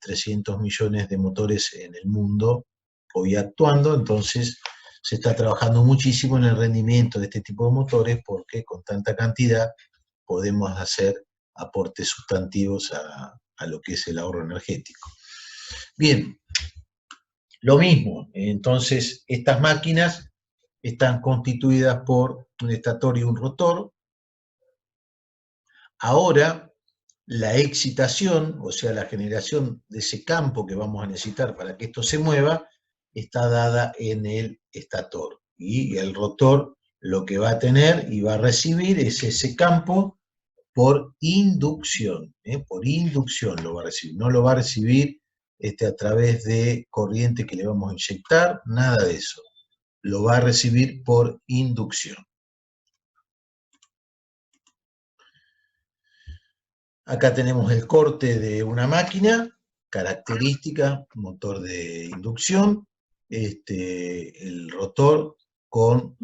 300 millones de motores en el mundo hoy actuando, entonces se está trabajando muchísimo en el rendimiento de este tipo de motores porque con tanta cantidad podemos hacer aportes sustantivos a lo que es el ahorro energético. Bien, lo mismo, entonces estas máquinas están constituidas por un estator y un rotor. Ahora, la excitación, o sea, la generación de ese campo que vamos a necesitar para que esto se mueva, está dada en el estator. Y el rotor lo que va a tener y va a recibir es ese campo por inducción. Por inducción lo va a recibir. No lo va a recibir a través de corriente que le vamos a inyectar, nada de eso. Lo va a recibir por inducción. Acá tenemos el corte de una máquina, característica, motor de inducción, el rotor con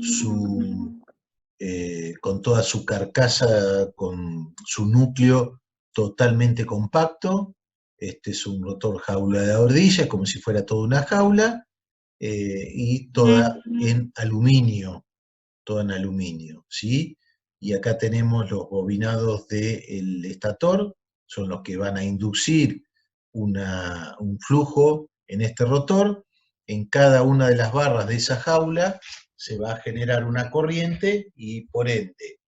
toda su carcasa, con su núcleo totalmente compacto. Este es un rotor jaula de ordilla, como si fuera toda una jaula, y toda en aluminio, ¿sí? Y acá tenemos los bobinados del estator, son los que van a inducir un flujo en este rotor. En cada una de las barras de esa jaula se va a generar una corriente y por ende,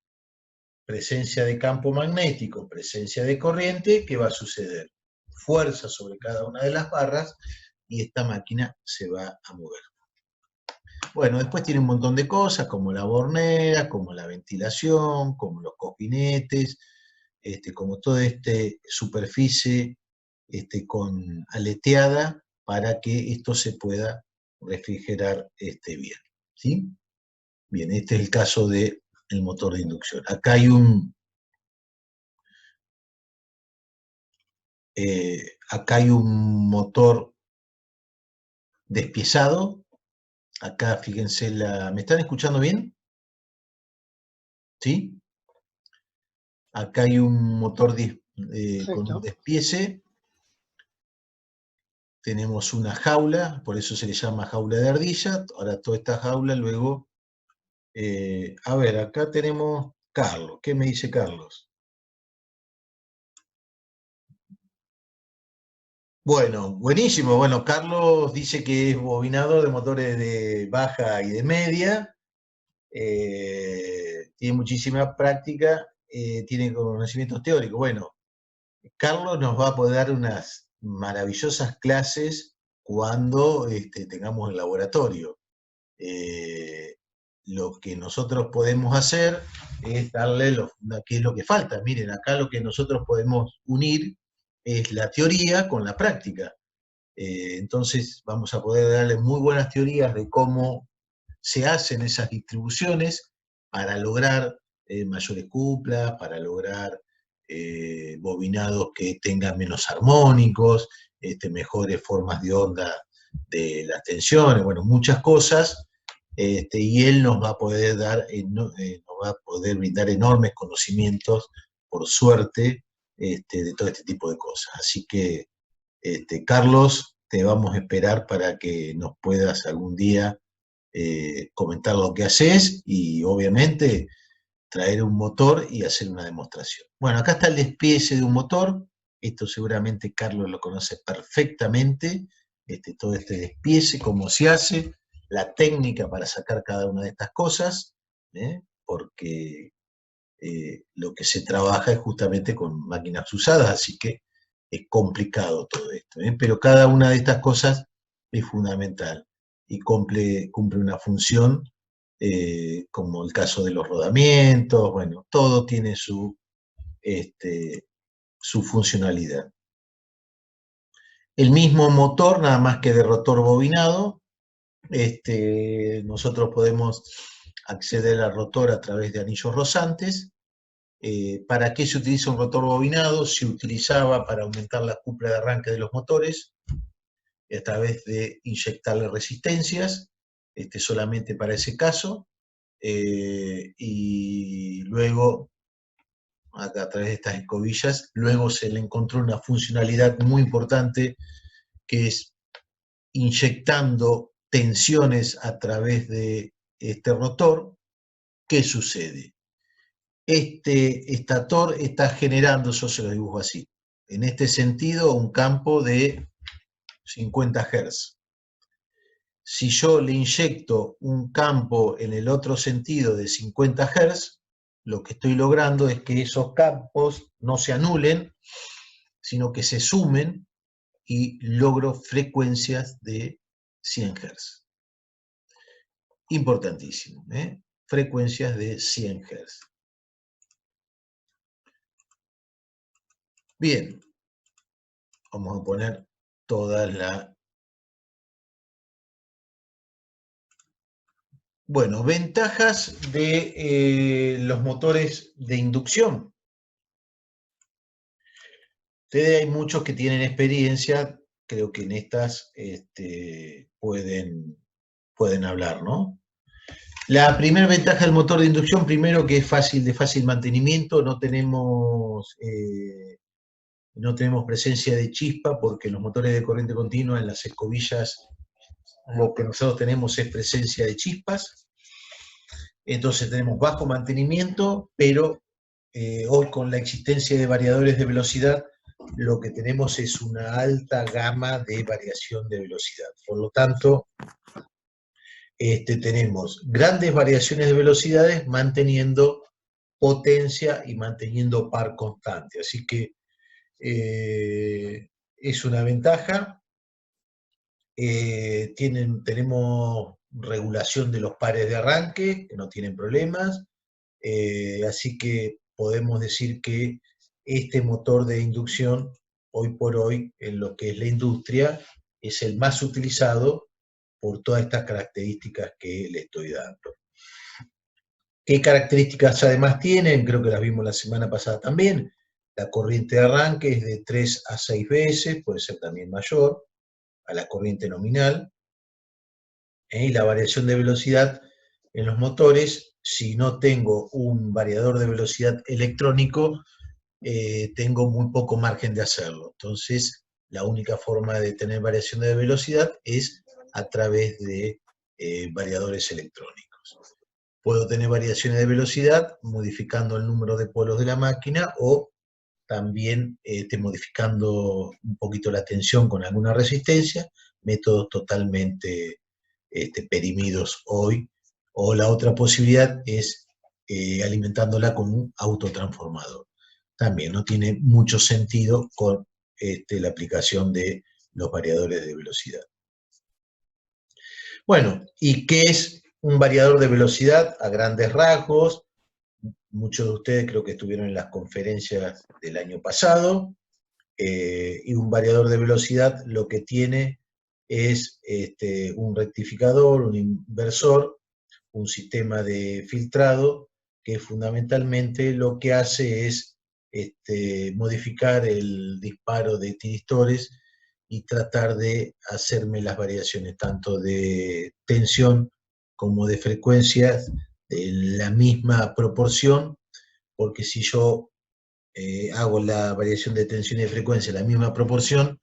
presencia de campo magnético, presencia de corriente, ¿qué va a suceder? Fuerza sobre cada una de las barras y esta máquina se va a mover. Bueno, después tiene un montón de cosas, como la bornera, como la ventilación, como los cojinetes, como toda esta superficie con aleteada para que esto se pueda refrigerar bien. ¿Sí? Bien, este es el caso del motor de inducción. Acá hay un motor despiezado. Acá fíjense ¿me están escuchando bien? ¿Sí? Acá hay un motor con un despiece. Tenemos una jaula, por eso se le llama jaula de ardilla. Ahora toda esta jaula luego... a ver, acá tenemos Carlos. ¿Qué me dice Carlos? Bueno, buenísimo. Bueno, Carlos dice que es bobinador de motores de baja y de media. Tiene muchísima práctica, tiene conocimientos teóricos. Bueno, Carlos nos va a poder dar unas maravillosas clases cuando tengamos el laboratorio. Lo que nosotros podemos hacer es darle qué es lo que falta. Miren, acá lo que nosotros podemos unir es la teoría con la práctica. Entonces vamos a poder darle muy buenas teorías de cómo se hacen esas distribuciones para lograr mayores cuplas, para lograr bobinados que tengan menos armónicos, mejores formas de onda de las tensiones, bueno, muchas cosas, y él nos va a poder dar, nos va a poder brindar enormes conocimientos, por suerte, de todo este tipo de cosas. Así que, Carlos, te vamos a esperar para que nos puedas algún día comentar lo que haces y obviamente traer un motor y hacer una demostración. Bueno, acá está el despiece de un motor, esto seguramente Carlos lo conoce perfectamente, todo este despiece, cómo se hace, la técnica para sacar cada una de estas cosas, porque lo que se trabaja es justamente con máquinas usadas, así que es complicado todo esto, pero cada una de estas cosas es fundamental y cumple una función, como el caso de los rodamientos, bueno, todo tiene su funcionalidad. El mismo motor, nada más que de rotor bobinado, nosotros podemos acceder al rotor a través de anillos rosantes. ¿Para qué se utiliza un rotor bobinado? Se utilizaba para aumentar la cupla de arranque de los motores, a través de inyectarle resistencias, solamente para ese caso, y luego, a través de estas escobillas, luego se le encontró una funcionalidad muy importante, que es inyectando tensiones a través de este rotor. ¿Qué sucede? Este estator está generando, yo se lo dibujo así, en este sentido, un campo de 50 Hz. Si yo le inyecto un campo en el otro sentido de 50 Hz, lo que estoy logrando es que esos campos no se anulen, sino que se sumen y logro frecuencias de 100 Hz. Importantísimo, frecuencias de 100 Hz. Bien, vamos a poner toda la... Bueno, ventajas de los motores de inducción. Ustedes hay muchos que tienen experiencia, creo que en estas pueden hablar, ¿no? La primera ventaja del motor de inducción, primero que es de fácil mantenimiento, no tenemos presencia de chispa, porque los motores de corriente continua en las escobillas, lo que nosotros tenemos es presencia de chispas. Entonces tenemos bajo mantenimiento, pero hoy con la existencia de variadores de velocidad, lo que tenemos es una alta gama de variación de velocidad. Por lo tanto, tenemos grandes variaciones de velocidades manteniendo potencia y manteniendo par constante. Así que es una ventaja. Tenemos regulación de los pares de arranque, que no tienen problemas. Así que podemos decir que este motor de inducción, hoy por hoy, en lo que es la industria, es el más utilizado por todas estas características que le estoy dando. ¿Qué características además tienen? Creo que las vimos la semana pasada también. La corriente de arranque es de 3 a 6 veces, puede ser también mayor a la corriente nominal. Y la variación de velocidad en los motores, si no tengo un variador de velocidad electrónico, tengo muy poco margen de hacerlo. Entonces, la única forma de tener variación de velocidad es a través de variadores electrónicos. Puedo tener variaciones de velocidad modificando el número de polos de la máquina, o también modificando un poquito la tensión con alguna resistencia, métodos totalmente perimidos hoy. O la otra posibilidad es alimentándola con un autotransformador. También no tiene mucho sentido con la aplicación de los variadores de velocidad. Bueno, ¿y qué es un variador de velocidad a grandes rasgos? Muchos de ustedes creo que estuvieron en las conferencias del año pasado, y un variador de velocidad lo que tiene es un rectificador, un inversor, un sistema de filtrado, que fundamentalmente lo que hace es modificar el disparo de tiristores y tratar de hacerme las variaciones tanto de tensión como de frecuencia en la misma proporción, porque si yo hago la variación de tensión y de frecuencia en la misma proporción,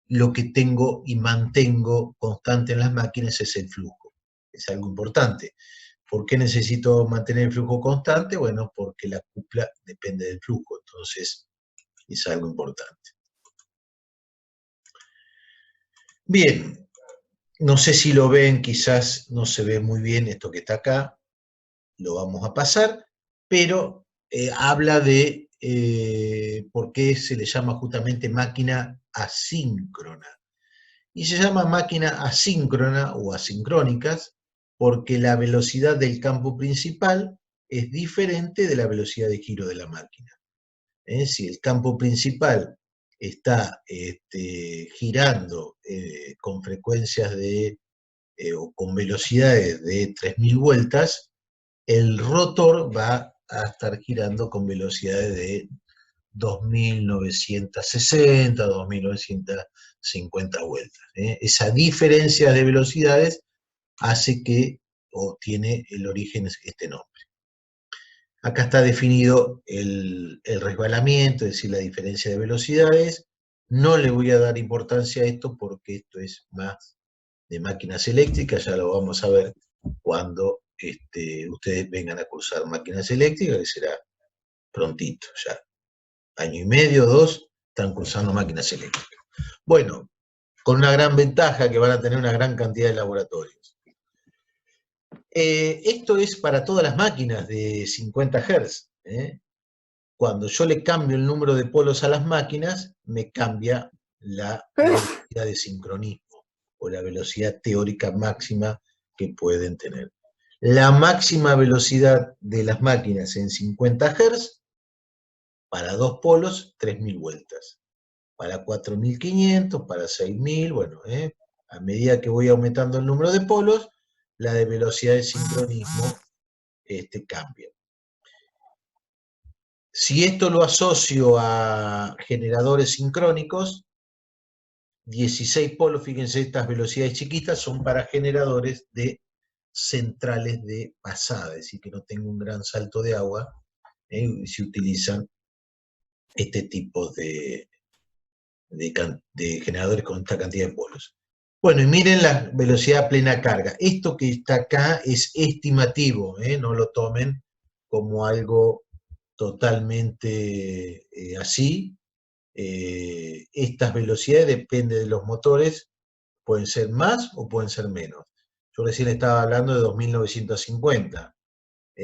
lo que tengo y mantengo constante en las máquinas es el flujo. Es algo importante. ¿Por qué necesito mantener el flujo constante? Bueno, porque la cupla depende del flujo, entonces es algo importante. Bien, no sé si lo ven, quizás no se ve muy bien esto que está acá, lo vamos a pasar, pero habla de por qué se le llama justamente máquina asíncrona. Y se llama máquina asíncrona o asincrónicas porque la velocidad del campo principal es diferente de la velocidad de giro de la máquina. Si el campo principal está girando con frecuencias o con velocidades de 3000 vueltas, el rotor va a estar girando con velocidades de 2960, 2950 vueltas. Esa diferencia de velocidades hace que, o tiene el origen este nombre. Acá está definido el resbalamiento, es decir, la diferencia de velocidades. No le voy a dar importancia a esto porque esto es más de máquinas eléctricas, ya lo vamos a ver cuando ustedes vengan a cursar máquinas eléctricas, que será prontito ya. Año y medio, 2, están cursando máquinas eléctricas. Bueno, con una gran ventaja que van a tener una gran cantidad de laboratorios. Esto es para todas las máquinas de 50 Hz. Cuando yo le cambio el número de polos a las máquinas, me cambia la velocidad de sincronismo o la velocidad teórica máxima que pueden tener. La máxima velocidad de las máquinas en 50 Hz, para dos polos, 3000 vueltas. Para 4500, para 6000, bueno, a medida que voy aumentando el número de polos, la de velocidad de sincronismo cambia. Si esto lo asocio a generadores sincrónicos, 16 polos, fíjense, estas velocidades chiquitas son para generadores de centrales de pasada, es decir, que no tengo un gran salto de agua, y se utilizan este tipo de generadores con esta cantidad de polos. Bueno, y miren la velocidad a plena carga. Esto que está acá es estimativo, no lo tomen como algo totalmente así. Estas velocidades dependen de los motores, pueden ser más o pueden ser menos. Yo recién estaba hablando de 2950,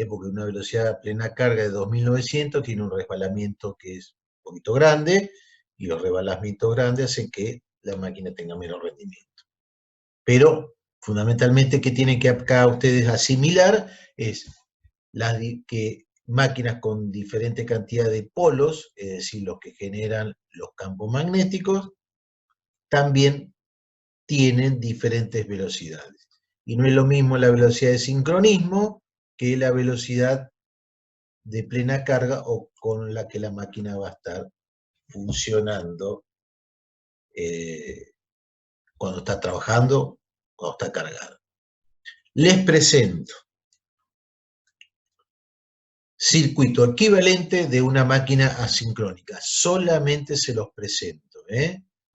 porque una velocidad a plena carga de 2900 tiene un resbalamiento que es un poquito grande, y los resbalamientos grandes hacen que la máquina tenga menos rendimiento. Pero, fundamentalmente, ¿qué tienen que acá ustedes asimilar? Es que máquinas con diferente cantidad de polos, es decir, los que generan los campos magnéticos, también tienen diferentes velocidades. Y no es lo mismo la velocidad de sincronismo que la velocidad de plena carga o con la que la máquina va a estar funcionando cuando está trabajando, cuando está cargada. Les presento circuito equivalente de una máquina asincrónica. Solamente se los presento,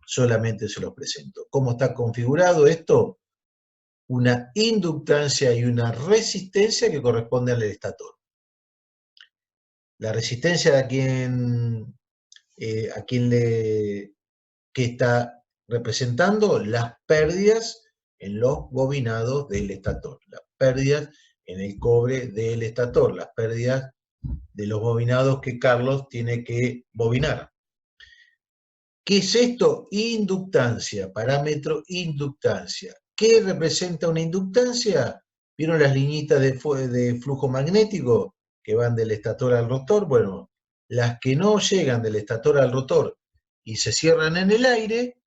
solamente se los presento. ¿Cómo está configurado esto? Una inductancia y una resistencia que corresponden al estator. La resistencia de que está representando las pérdidas en los bobinados del estator, las pérdidas en el cobre del estator, las pérdidas de los bobinados que Carlos tiene que bobinar. ¿Qué es esto? Inductancia, parámetro inductancia. ¿Qué representa una inductancia? ¿Vieron las liñitas de flujo magnético que van del estator al rotor? Bueno, las que no llegan del estator al rotor y se cierran en el aire,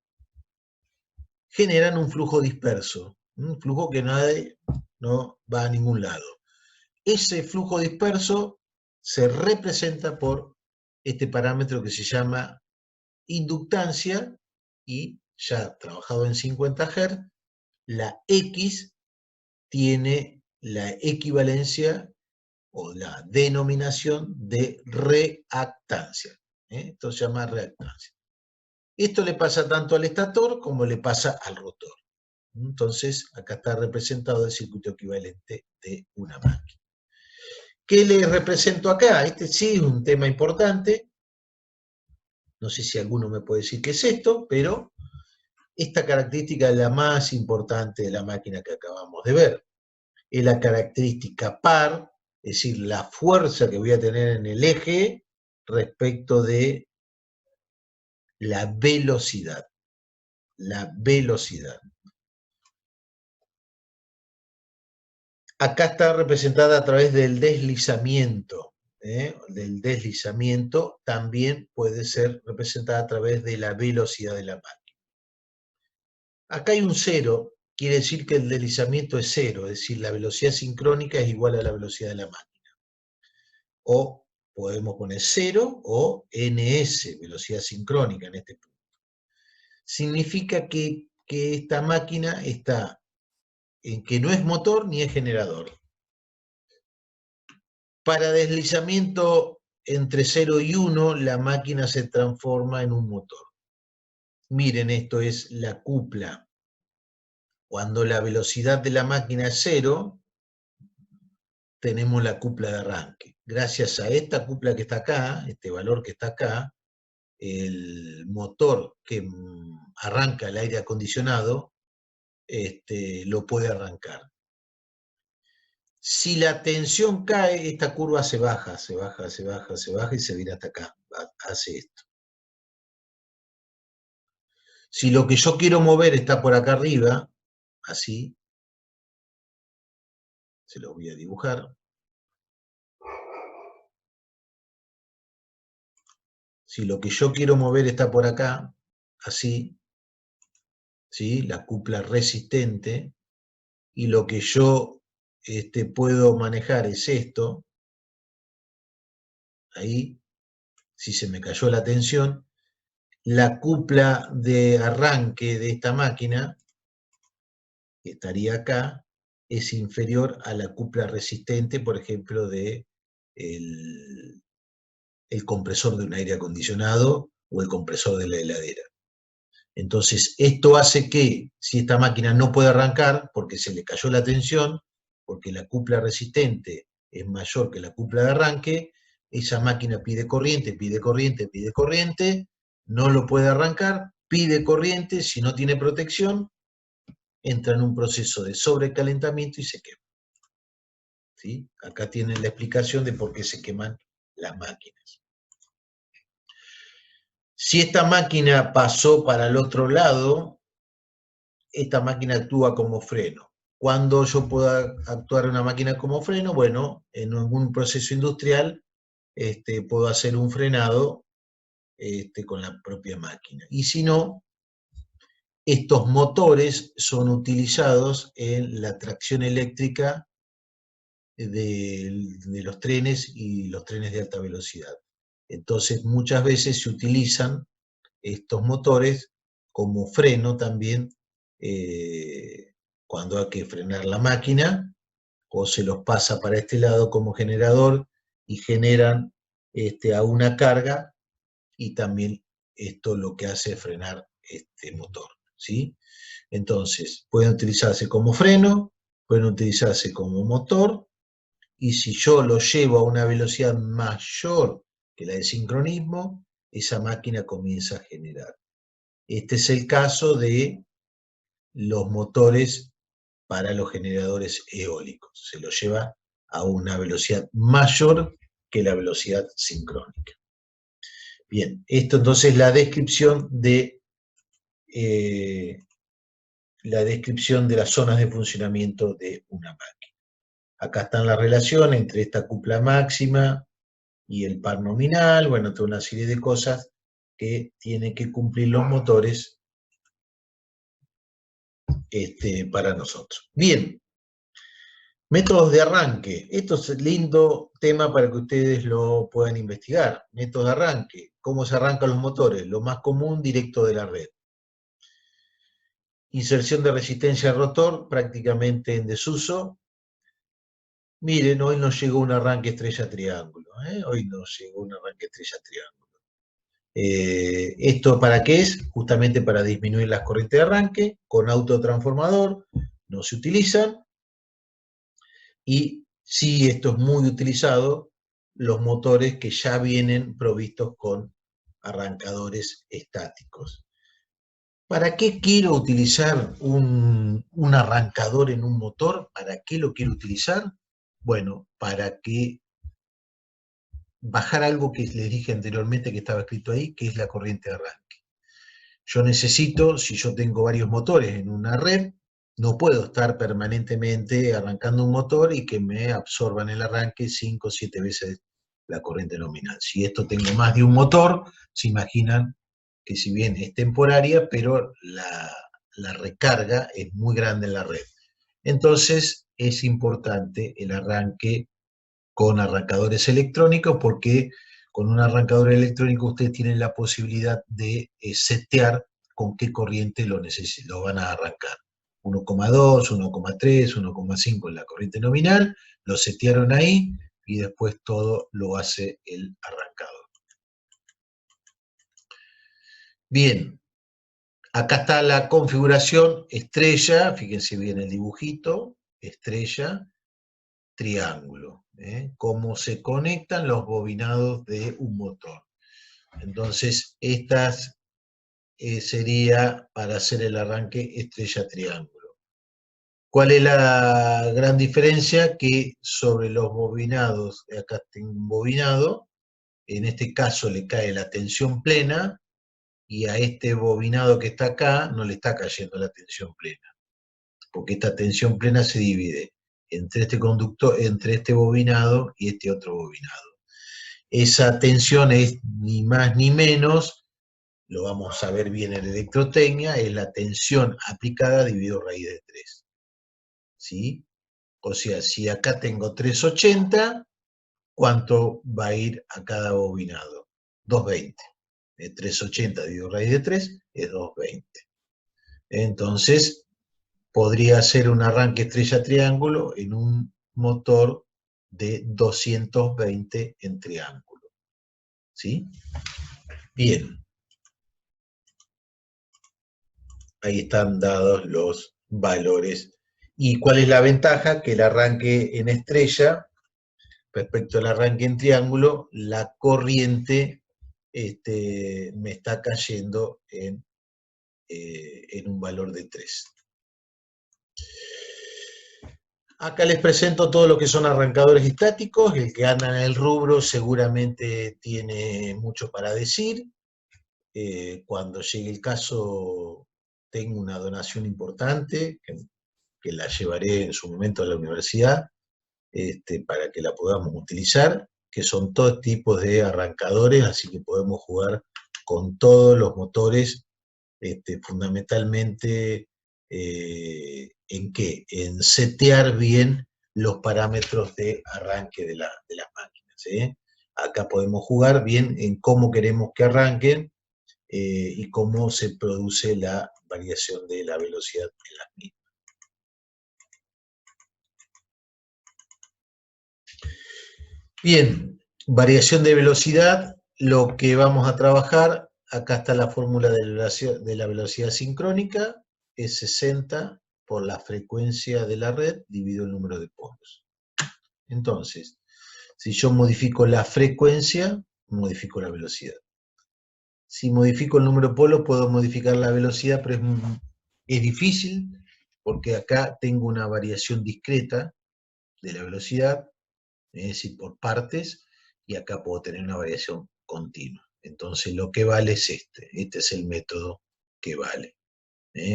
generan un flujo disperso, un flujo que no va a ningún lado. Ese flujo disperso se representa por este parámetro que se llama inductancia, y ya trabajado en 50 Hz, la X tiene la equivalencia o la denominación de reactancia. Esto se llama reactancia. Esto le pasa tanto al estator como le pasa al rotor. Entonces, acá está representado el circuito equivalente de una máquina. ¿Qué le represento acá? Este sí es un tema importante. No sé si alguno me puede decir qué es esto, pero esta característica es la más importante de la máquina que acabamos de ver. Es la característica par, es decir, la fuerza que voy a tener en el eje respecto de la velocidad. La velocidad. Acá está representada a través del deslizamiento. Del deslizamiento también puede ser representada a través de la velocidad de la máquina. Acá hay un cero, quiere decir que el deslizamiento es cero, es decir, la velocidad sincrónica es igual a la velocidad de la máquina. O podemos poner 0 o ns, velocidad sincrónica en este punto. Significa que esta máquina está en que no es motor ni es generador. Para deslizamiento entre 0 y 1, la máquina se transforma en un motor. Miren, esto es la cupla. Cuando la velocidad de la máquina es 0, tenemos la cupla de arranque. Gracias a esta cupla que está acá, este valor que está acá, el motor que arranca el aire acondicionado lo puede arrancar. Si la tensión cae, esta curva se baja, se baja, se baja, se baja y se viene hasta acá, hace esto. Si lo que yo quiero mover está por acá arriba, así, se lo voy a dibujar. Si lo que yo quiero mover está por acá, así, ¿sí? La cupla resistente, y lo que yo puedo manejar es esto, ahí, si se me cayó la tensión, la cupla de arranque de esta máquina, que estaría acá, es inferior a la cupla resistente, por ejemplo, de el compresor de un aire acondicionado o el compresor de la heladera. Entonces, esto hace que, si esta máquina no puede arrancar, porque se le cayó la tensión, porque la cupla resistente es mayor que la cupla de arranque, esa máquina pide corriente, pide corriente, pide corriente, no lo puede arrancar, pide corriente, si no tiene protección, entra en un proceso de sobrecalentamiento y se quema. ¿Sí? Acá tienen la explicación de por qué se queman las máquinas. Si esta máquina pasó para el otro lado, esta máquina actúa como freno. ¿Cuándo yo puedo actuar una máquina como freno? Bueno, en algún proceso industrial puedo hacer un frenado con la propia máquina. Y si no, estos motores son utilizados en la tracción eléctrica de los trenes y los trenes de alta velocidad. Entonces, muchas veces se utilizan estos motores como freno también cuando hay que frenar la máquina, o se los pasa para este lado como generador y generan a una carga, y también esto lo que hace es frenar este motor, ¿sí? Entonces, pueden utilizarse como freno, pueden utilizarse como motor, y si yo lo llevo a una velocidad mayor que la de sincronismo, esa máquina comienza a generar. Este es el caso de los motores para los generadores eólicos. Se lo lleva a una velocidad mayor que la velocidad sincrónica. Bien, esto entonces es la descripción de la descripción de las zonas de funcionamiento de una máquina. Acá están las relaciones entre esta cupla máxima y el par nominal, bueno, toda una serie de cosas que tienen que cumplir los motores para nosotros. Bien, métodos de arranque. Esto es un lindo tema para que ustedes lo puedan investigar. Métodos de arranque. ¿Cómo se arrancan los motores? Lo más común, directo de la red. Inserción de resistencia al rotor, prácticamente en desuso. Miren, hoy nos llegó un arranque estrella-triángulo. Hoy nos llegó un arranque estrella-triángulo. ¿Esto para qué es? Justamente para disminuir las corrientes de arranque. Con autotransformador no se utilizan. Y sí, esto es muy utilizado, los motores que ya vienen provistos con arrancadores estáticos. ¿Para qué quiero utilizar un arrancador en un motor? ¿Para qué lo quiero utilizar? Bueno, para que bajar algo que les dije anteriormente que estaba escrito ahí, que es la corriente de arranque. Yo necesito, si yo tengo varios motores en una red, no puedo estar permanentemente arrancando un motor y que me absorban el arranque 5 o 7 veces la corriente nominal. Si esto tengo más de un motor, se imaginan que si bien es temporaria, pero la recarga es muy grande en la red. Entonces es importante el arranque con arrancadores electrónicos porque con un arrancador electrónico ustedes tienen la posibilidad de setear con qué corriente lo van a arrancar. 1,2, 1,3, 1,5 en la corriente nominal, lo setearon ahí y después todo lo hace el arrancador. Bien, acá está la configuración estrella, fíjense bien el dibujito, estrella, triángulo, cómo se conectan los bobinados de un motor. Entonces, estas sería para hacer el arranque estrella-triángulo. ¿Cuál es la gran diferencia? Que sobre los bobinados, acá tengo un bobinado, en este caso le cae la tensión plena, y a este bobinado que está acá no le está cayendo la tensión plena, porque esta tensión plena se divide entre este conductor, entre este bobinado y este otro bobinado. Esa tensión es ni más ni menos, lo vamos a ver bien en electrotecnia, es la tensión aplicada dividido raíz de 3. ¿Sí? O sea, si acá tengo 380, ¿cuánto va a ir a cada bobinado? 220. 380 dividido raíz de 3 es 220. Entonces, podría ser un arranque estrella-triángulo en un motor de 220 en triángulo. ¿Sí? Bien. Ahí están dados los valores. ¿Y cuál es la ventaja? Que el arranque en estrella, respecto al arranque en triángulo, la corriente me está cayendo en un valor de 3. Acá les presento todo lo que son arrancadores estáticos. El que anda en el rubro seguramente tiene mucho para decir. Cuando llegue el caso, tengo una donación importante que la llevaré en su momento a la universidad para que la podamos utilizar, que son todos tipos de arrancadores, así que podemos jugar con todos los motores, fundamentalmente ¿en qué? En setear bien los parámetros de arranque de las máquinas. Acá podemos jugar bien en cómo queremos que arranquen y cómo se produce la variación de la velocidad en las mismas. Bien, variación de velocidad, lo que vamos a trabajar, acá está la fórmula de la velocidad sincrónica, es 60 por la frecuencia de la red dividido el número de polos. Entonces, si yo modifico la frecuencia, modifico la velocidad. Si modifico el número de polos, puedo modificar la velocidad, pero es difícil, porque acá tengo una variación discreta de la velocidad, es decir, por partes, y acá puedo tener una variación continua. Entonces lo que vale es este es el método que vale.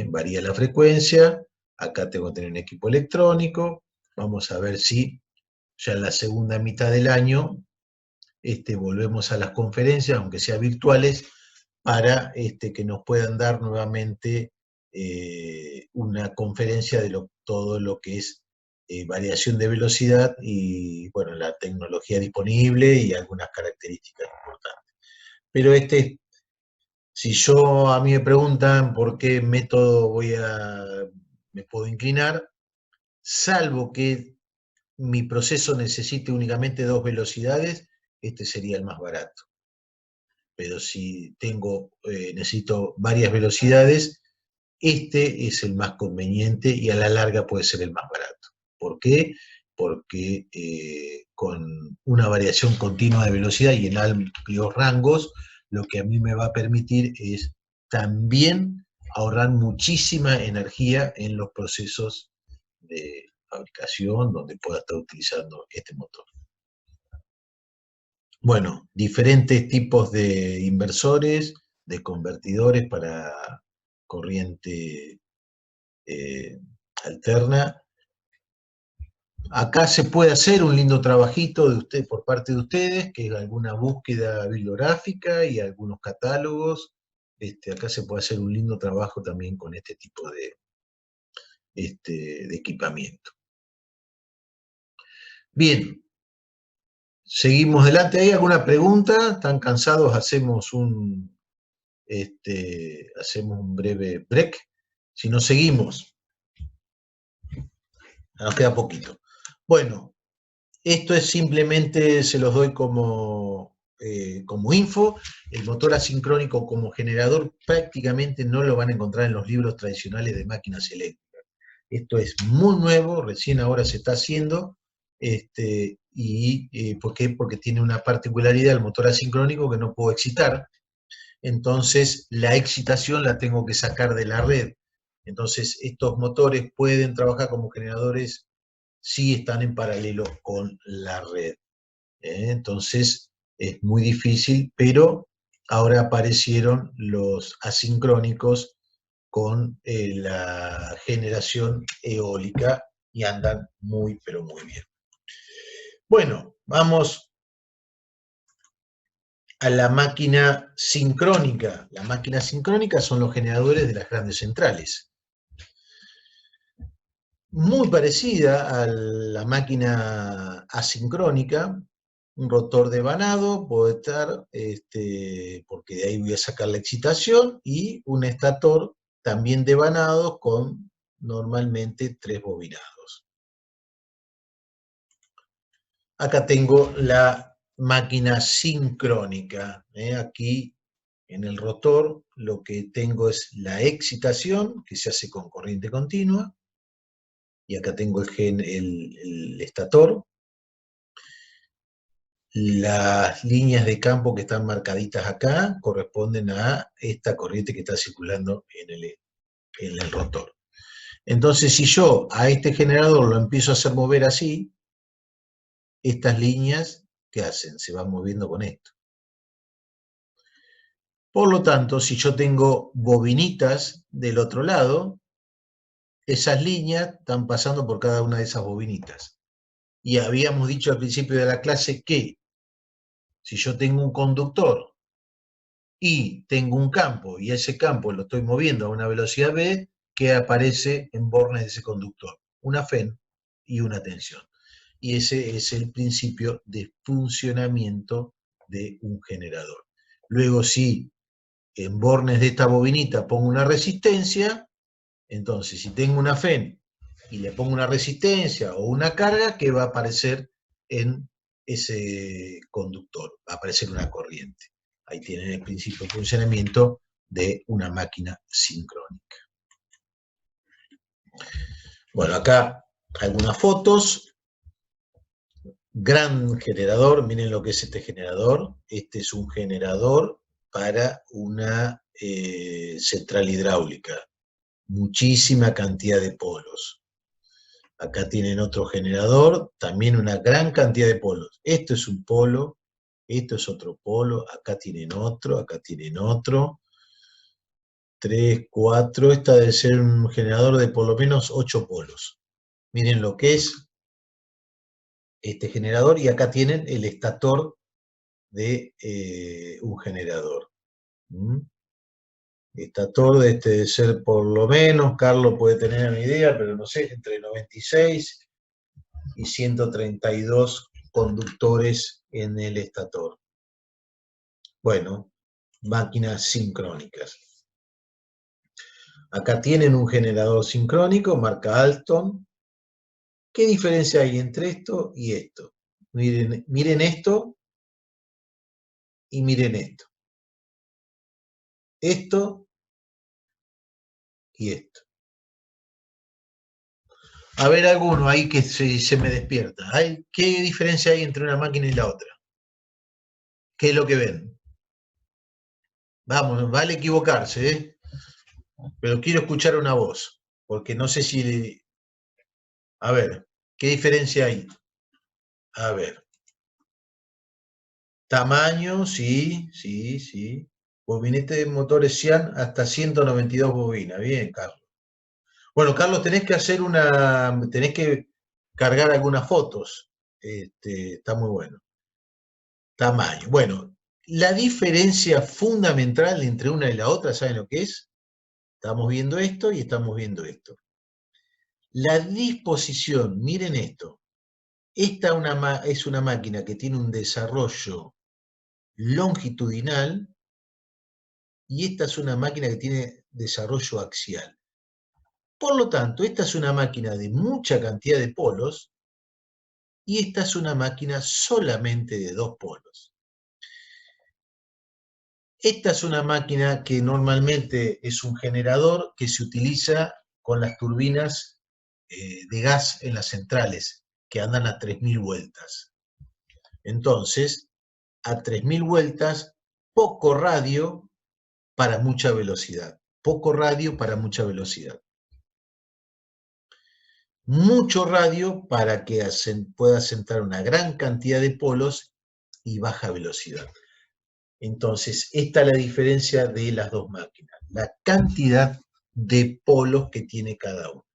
Varía la frecuencia, acá tengo que tener un equipo electrónico, vamos a ver si ya en la segunda mitad del año volvemos a las conferencias, aunque sean virtuales, para que nos puedan dar nuevamente una conferencia de todo lo que es variación de velocidad y, bueno, la tecnología disponible y algunas características importantes. Pero si a mí me preguntan por qué método me puedo inclinar, salvo que mi proceso necesite únicamente 2 velocidades, este sería el más barato. Pero si necesito varias velocidades, este es el más conveniente y a la larga puede ser el más barato. ¿Por qué? Porque con una variación continua de velocidad y en amplios rangos, lo que a mí me va a permitir es también ahorrar muchísima energía en los procesos de fabricación donde pueda estar utilizando este motor. Bueno, diferentes tipos de inversores, de convertidores para corriente alterna. Acá se puede hacer un lindo trabajito por parte de ustedes, que es alguna búsqueda bibliográfica y algunos catálogos. Acá se puede hacer un lindo trabajo también con este tipo de equipamiento. Bien, seguimos adelante. ¿Hay alguna pregunta? ¿Están cansados? Hacemos un breve break. Si no, seguimos. Nos queda poquito. Bueno, esto es simplemente, se los doy como info. El motor asincrónico como generador prácticamente no lo van a encontrar en los libros tradicionales de máquinas eléctricas. Esto es muy nuevo, recién ahora se está haciendo. ¿Por qué? Porque tiene una particularidad el motor asincrónico que no puedo excitar. Entonces la excitación la tengo que sacar de la red. Entonces estos motores pueden trabajar como generadores si están en paralelo con la red. Entonces es muy difícil, pero ahora aparecieron los asincrónicos con la generación eólica y andan muy, pero muy bien. Bueno, vamos a la máquina sincrónica. La máquina sincrónica son los generadores de las grandes centrales. Muy parecida a la máquina asincrónica, un rotor de vanado, puede estar, porque de ahí voy a sacar la excitación, y un estator también de vanado con normalmente 3 bobinados. Acá tengo la máquina sincrónica. Aquí en el rotor lo que tengo es la excitación, que se hace con corriente continua, y acá tengo el estator. Las líneas de campo que están marcaditas acá corresponden a esta corriente que está circulando en el rotor. Entonces, si yo a este generador lo empiezo a hacer mover así, estas líneas, ¿qué hacen? Se van moviendo con esto. Por lo tanto, si yo tengo bobinitas del otro lado, esas líneas están pasando por cada una de esas bobinitas. Y habíamos dicho al principio de la clase que si yo tengo un conductor y tengo un campo, y ese campo lo estoy moviendo a una velocidad v, ¿qué aparece en bornes de ese conductor? Una FEN y una tensión. Y ese es el principio de funcionamiento de un generador. Luego, si en bornes de esta bobinita pongo una resistencia, entonces si tengo una FEN y le pongo una resistencia o una carga, ¿qué va a aparecer en ese conductor? Va a aparecer una corriente. Ahí tienen el principio de funcionamiento de una máquina sincrónica. Bueno, acá algunas fotos. Gran generador, miren lo que es este generador. Este es un generador para una central hidráulica. Muchísima cantidad de polos. Acá tienen otro generador, también una gran cantidad de polos. Esto es un polo, esto es otro polo, acá tienen otro, acá tienen otro. 3, 4. Esta debe ser un generador de por lo menos 8 polos. Miren lo que es este generador, y acá tienen el estator de un generador. Estator de este debe ser por lo menos, Carlos puede tener una idea, pero no sé, entre 96 y 132 conductores en el estator. Bueno, máquinas sincrónicas. Acá tienen un generador sincrónico, marca Alstom. ¿Qué diferencia hay entre esto y esto? Miren esto y miren esto. Esto y esto. A ver alguno ahí que se me despierta. ¿Qué diferencia hay entre una máquina y la otra? ¿Qué es lo que ven? Vamos, vale equivocarse, ¿eh? Pero quiero escuchar una voz, porque no sé si... A ver, ¿qué diferencia hay? A ver. Tamaño, sí, sí, sí. Bobinete de motores Xi'an hasta 192 bobinas. Bien, Carlos. Bueno, Carlos, tenés que cargar algunas fotos. Está muy bueno. Tamaño. Bueno, la diferencia fundamental entre una y la otra, ¿saben lo que es? Estamos viendo esto y estamos viendo esto. La disposición, miren esto. Esta es una máquina que tiene un desarrollo longitudinal y esta es una máquina que tiene desarrollo axial. Por lo tanto, esta es una máquina de mucha cantidad de polos y esta es una máquina solamente de 2 polos. Esta es una máquina que normalmente es un generador que se utiliza con las turbinas de gas en las centrales, que andan a 3000 vueltas. Entonces, a 3000 vueltas, poco radio para mucha velocidad. Poco radio para mucha velocidad. Mucho radio para que pueda sentar una gran cantidad de polos y baja velocidad. Entonces, esta es la diferencia de las dos máquinas, la cantidad de polos que tiene cada uno.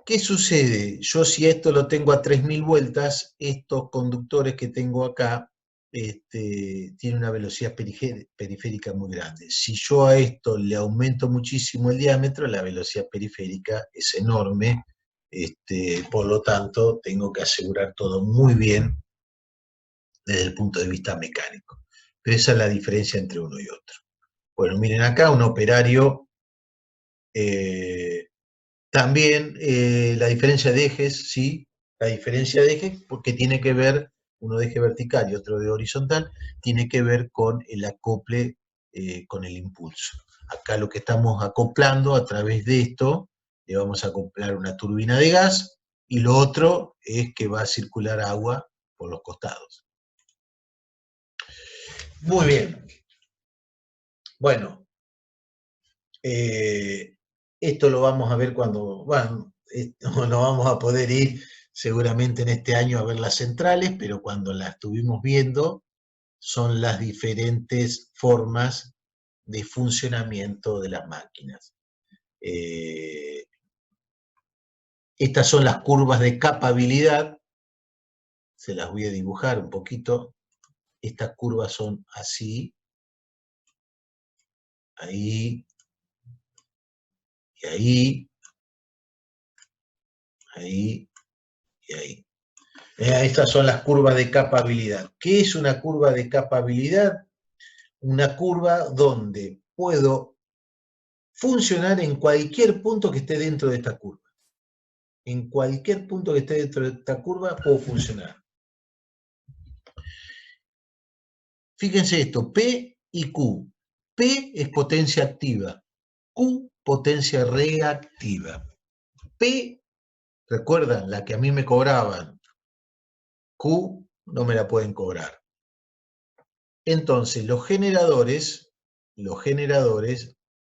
¿Qué sucede? Yo si esto lo tengo a 3000 vueltas, estos conductores que tengo acá tienen una velocidad periférica muy grande. Si yo a esto le aumento muchísimo el diámetro, la velocidad periférica es enorme, por lo tanto tengo que asegurar todo muy bien desde el punto de vista mecánico. Pero esa es la diferencia entre uno y otro. Bueno, miren acá, un operario, también la diferencia de ejes, sí, la diferencia de ejes, porque tiene que ver, uno de eje vertical y otro de horizontal, tiene que ver con el acople, con el impulso. Acá lo que estamos acoplando a través de esto, le vamos a acoplar una turbina de gas, y lo otro es que va a circular agua por los costados. Muy bien. Bueno, esto lo vamos a ver cuando, bueno, no vamos a poder ir seguramente en este año a ver las centrales, pero cuando las estuvimos viendo, son las diferentes formas de funcionamiento de las máquinas. Estas son las curvas de capabilidad, se las voy a dibujar un poquito. Estas curvas son así, ahí, y ahí, ahí, y ahí. Estas son las curvas de capabilidad. ¿Qué es una curva de capabilidad? Una curva donde puedo funcionar en cualquier punto que esté dentro de esta curva. En cualquier punto que esté dentro de esta curva puedo funcionar. Fíjense esto, P y Q. P es potencia activa, Q potencia reactiva. P, recuerdan, la que a mí me cobraban, Q no me la pueden cobrar. Entonces, los generadores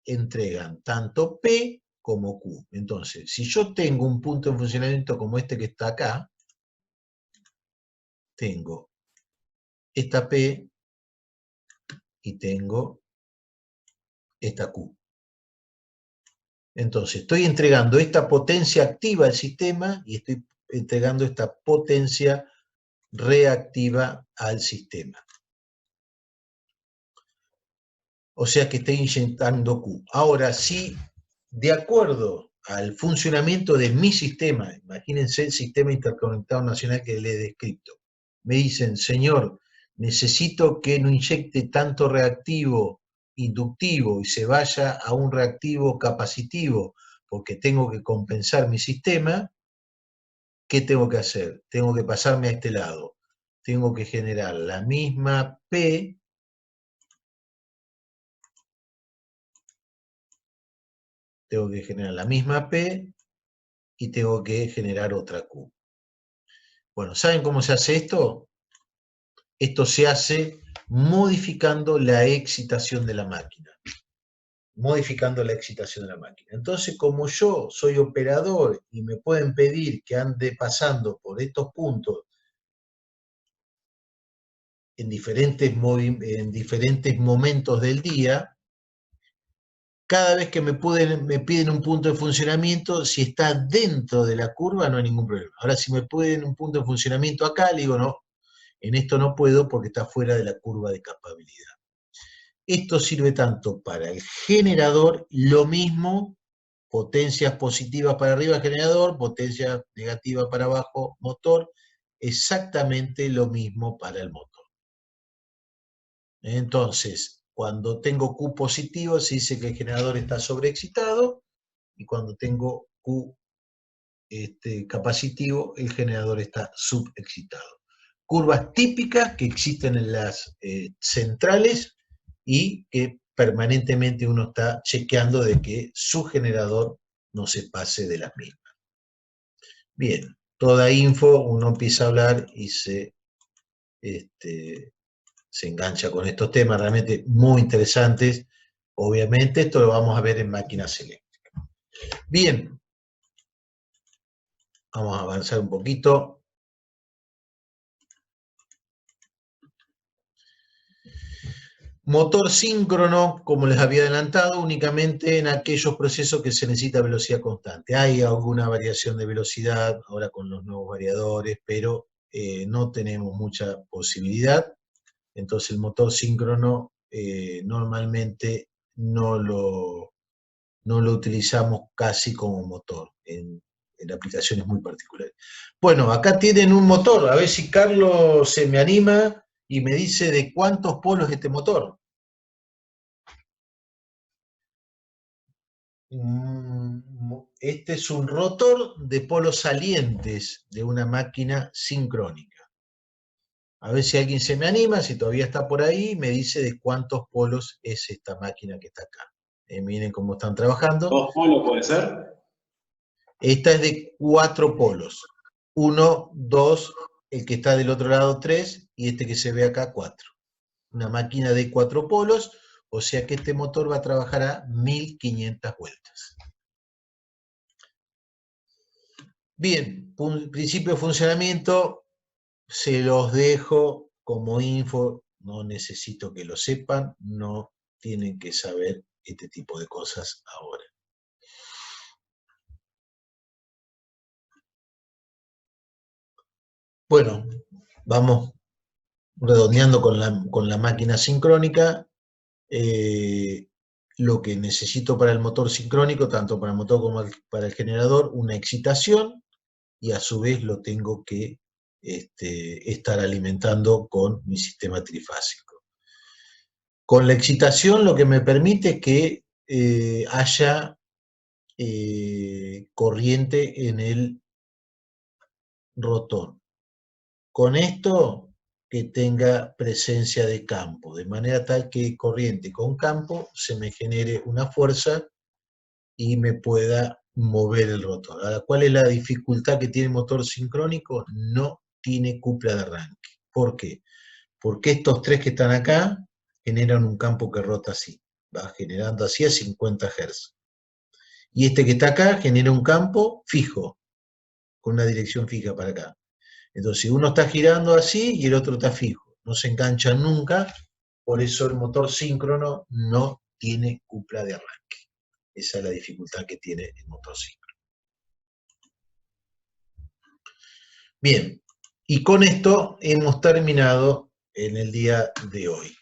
entregan tanto P como Q. Entonces, si yo tengo un punto en funcionamiento como este que está acá, tengo esta P y tengo esta Q. Entonces, estoy entregando esta potencia activa al sistema y estoy entregando esta potencia reactiva al sistema. O sea que estoy inyectando Q. Ahora, si de acuerdo al funcionamiento de mi sistema, imagínense el sistema interconectado nacional que le he descrito, me dicen, señor, necesito que no inyecte tanto reactivo inductivo y se vaya a un reactivo capacitivo porque tengo que compensar mi sistema, ¿qué tengo que hacer? Tengo que pasarme a este lado. Tengo que generar la misma P y tengo que generar otra Q. Bueno, ¿saben cómo se hace esto? Esto se hace modificando la excitación de la máquina. Modificando la excitación de la máquina. Entonces, como yo soy operador y me pueden pedir que ande pasando por estos puntos en diferentes momentos del día, cada vez que me piden un punto de funcionamiento, si está dentro de la curva no hay ningún problema. Ahora, si me piden un punto de funcionamiento acá, le digo, no, en esto no puedo porque está fuera de la curva de capabilidad. Esto sirve tanto para el generador, lo mismo, potencias positivas para arriba generador, potencia negativa para abajo motor, exactamente lo mismo para el motor. Entonces, cuando tengo Q positivo, se dice que el generador está sobreexcitado, y cuando tengo Q capacitivo, el generador está subexcitado. Curvas típicas que existen en las centrales y que permanentemente uno está chequeando de que su generador no se pase de las mismas. Bien, toda info, uno empieza a hablar y se engancha con estos temas realmente muy interesantes. Obviamente esto lo vamos a ver en máquinas eléctricas. Bien, vamos a avanzar un poquito. Motor síncrono, como les había adelantado, únicamente en aquellos procesos que se necesita velocidad constante. Hay alguna variación de velocidad ahora con los nuevos variadores, pero no tenemos mucha posibilidad. Entonces el motor síncrono normalmente no lo utilizamos casi como motor en aplicaciones muy particulares. Bueno, acá tienen un motor, a ver si Carlos se me anima y me dice de cuántos polos es este motor. Este es un rotor de polos salientes de una máquina sincrónica. A ver si alguien se me anima, si todavía está por ahí, me dice de cuántos polos es esta máquina que está acá. Miren cómo están trabajando. ¿2 polos puede ser? Esta es de 4 polos. 1, 2, el que está del otro lado 3 y este que se ve acá 4. Una máquina de 4 polos, o sea que este motor va a trabajar a 1500 vueltas. Bien, principio de funcionamiento, se los dejo como info, no necesito que lo sepan, no tienen que saber este tipo de cosas ahora. Bueno, vamos redondeando con la máquina sincrónica. Lo que necesito para el motor sincrónico, tanto para el motor como para el generador, una excitación, y a su vez lo tengo que estar alimentando con mi sistema trifásico. Con la excitación lo que me permite es que haya corriente en el rotor. Con esto, que tenga presencia de campo, de manera tal que corriente con campo se me genere una fuerza y me pueda mover el rotor. Ahora, ¿cuál es la dificultad que tiene el motor sincrónico? No tiene cupla de arranque. ¿Por qué? Porque estos tres que están acá generan un campo que rota así, va generando así a 50 Hz. Y este que está acá genera un campo fijo, con una dirección fija para acá. Entonces uno está girando así y el otro está fijo, no se enganchan nunca, por eso el motor síncrono no tiene cupla de arranque. Esa es la dificultad que tiene el motociclo. Bien, y con esto hemos terminado en el día de hoy.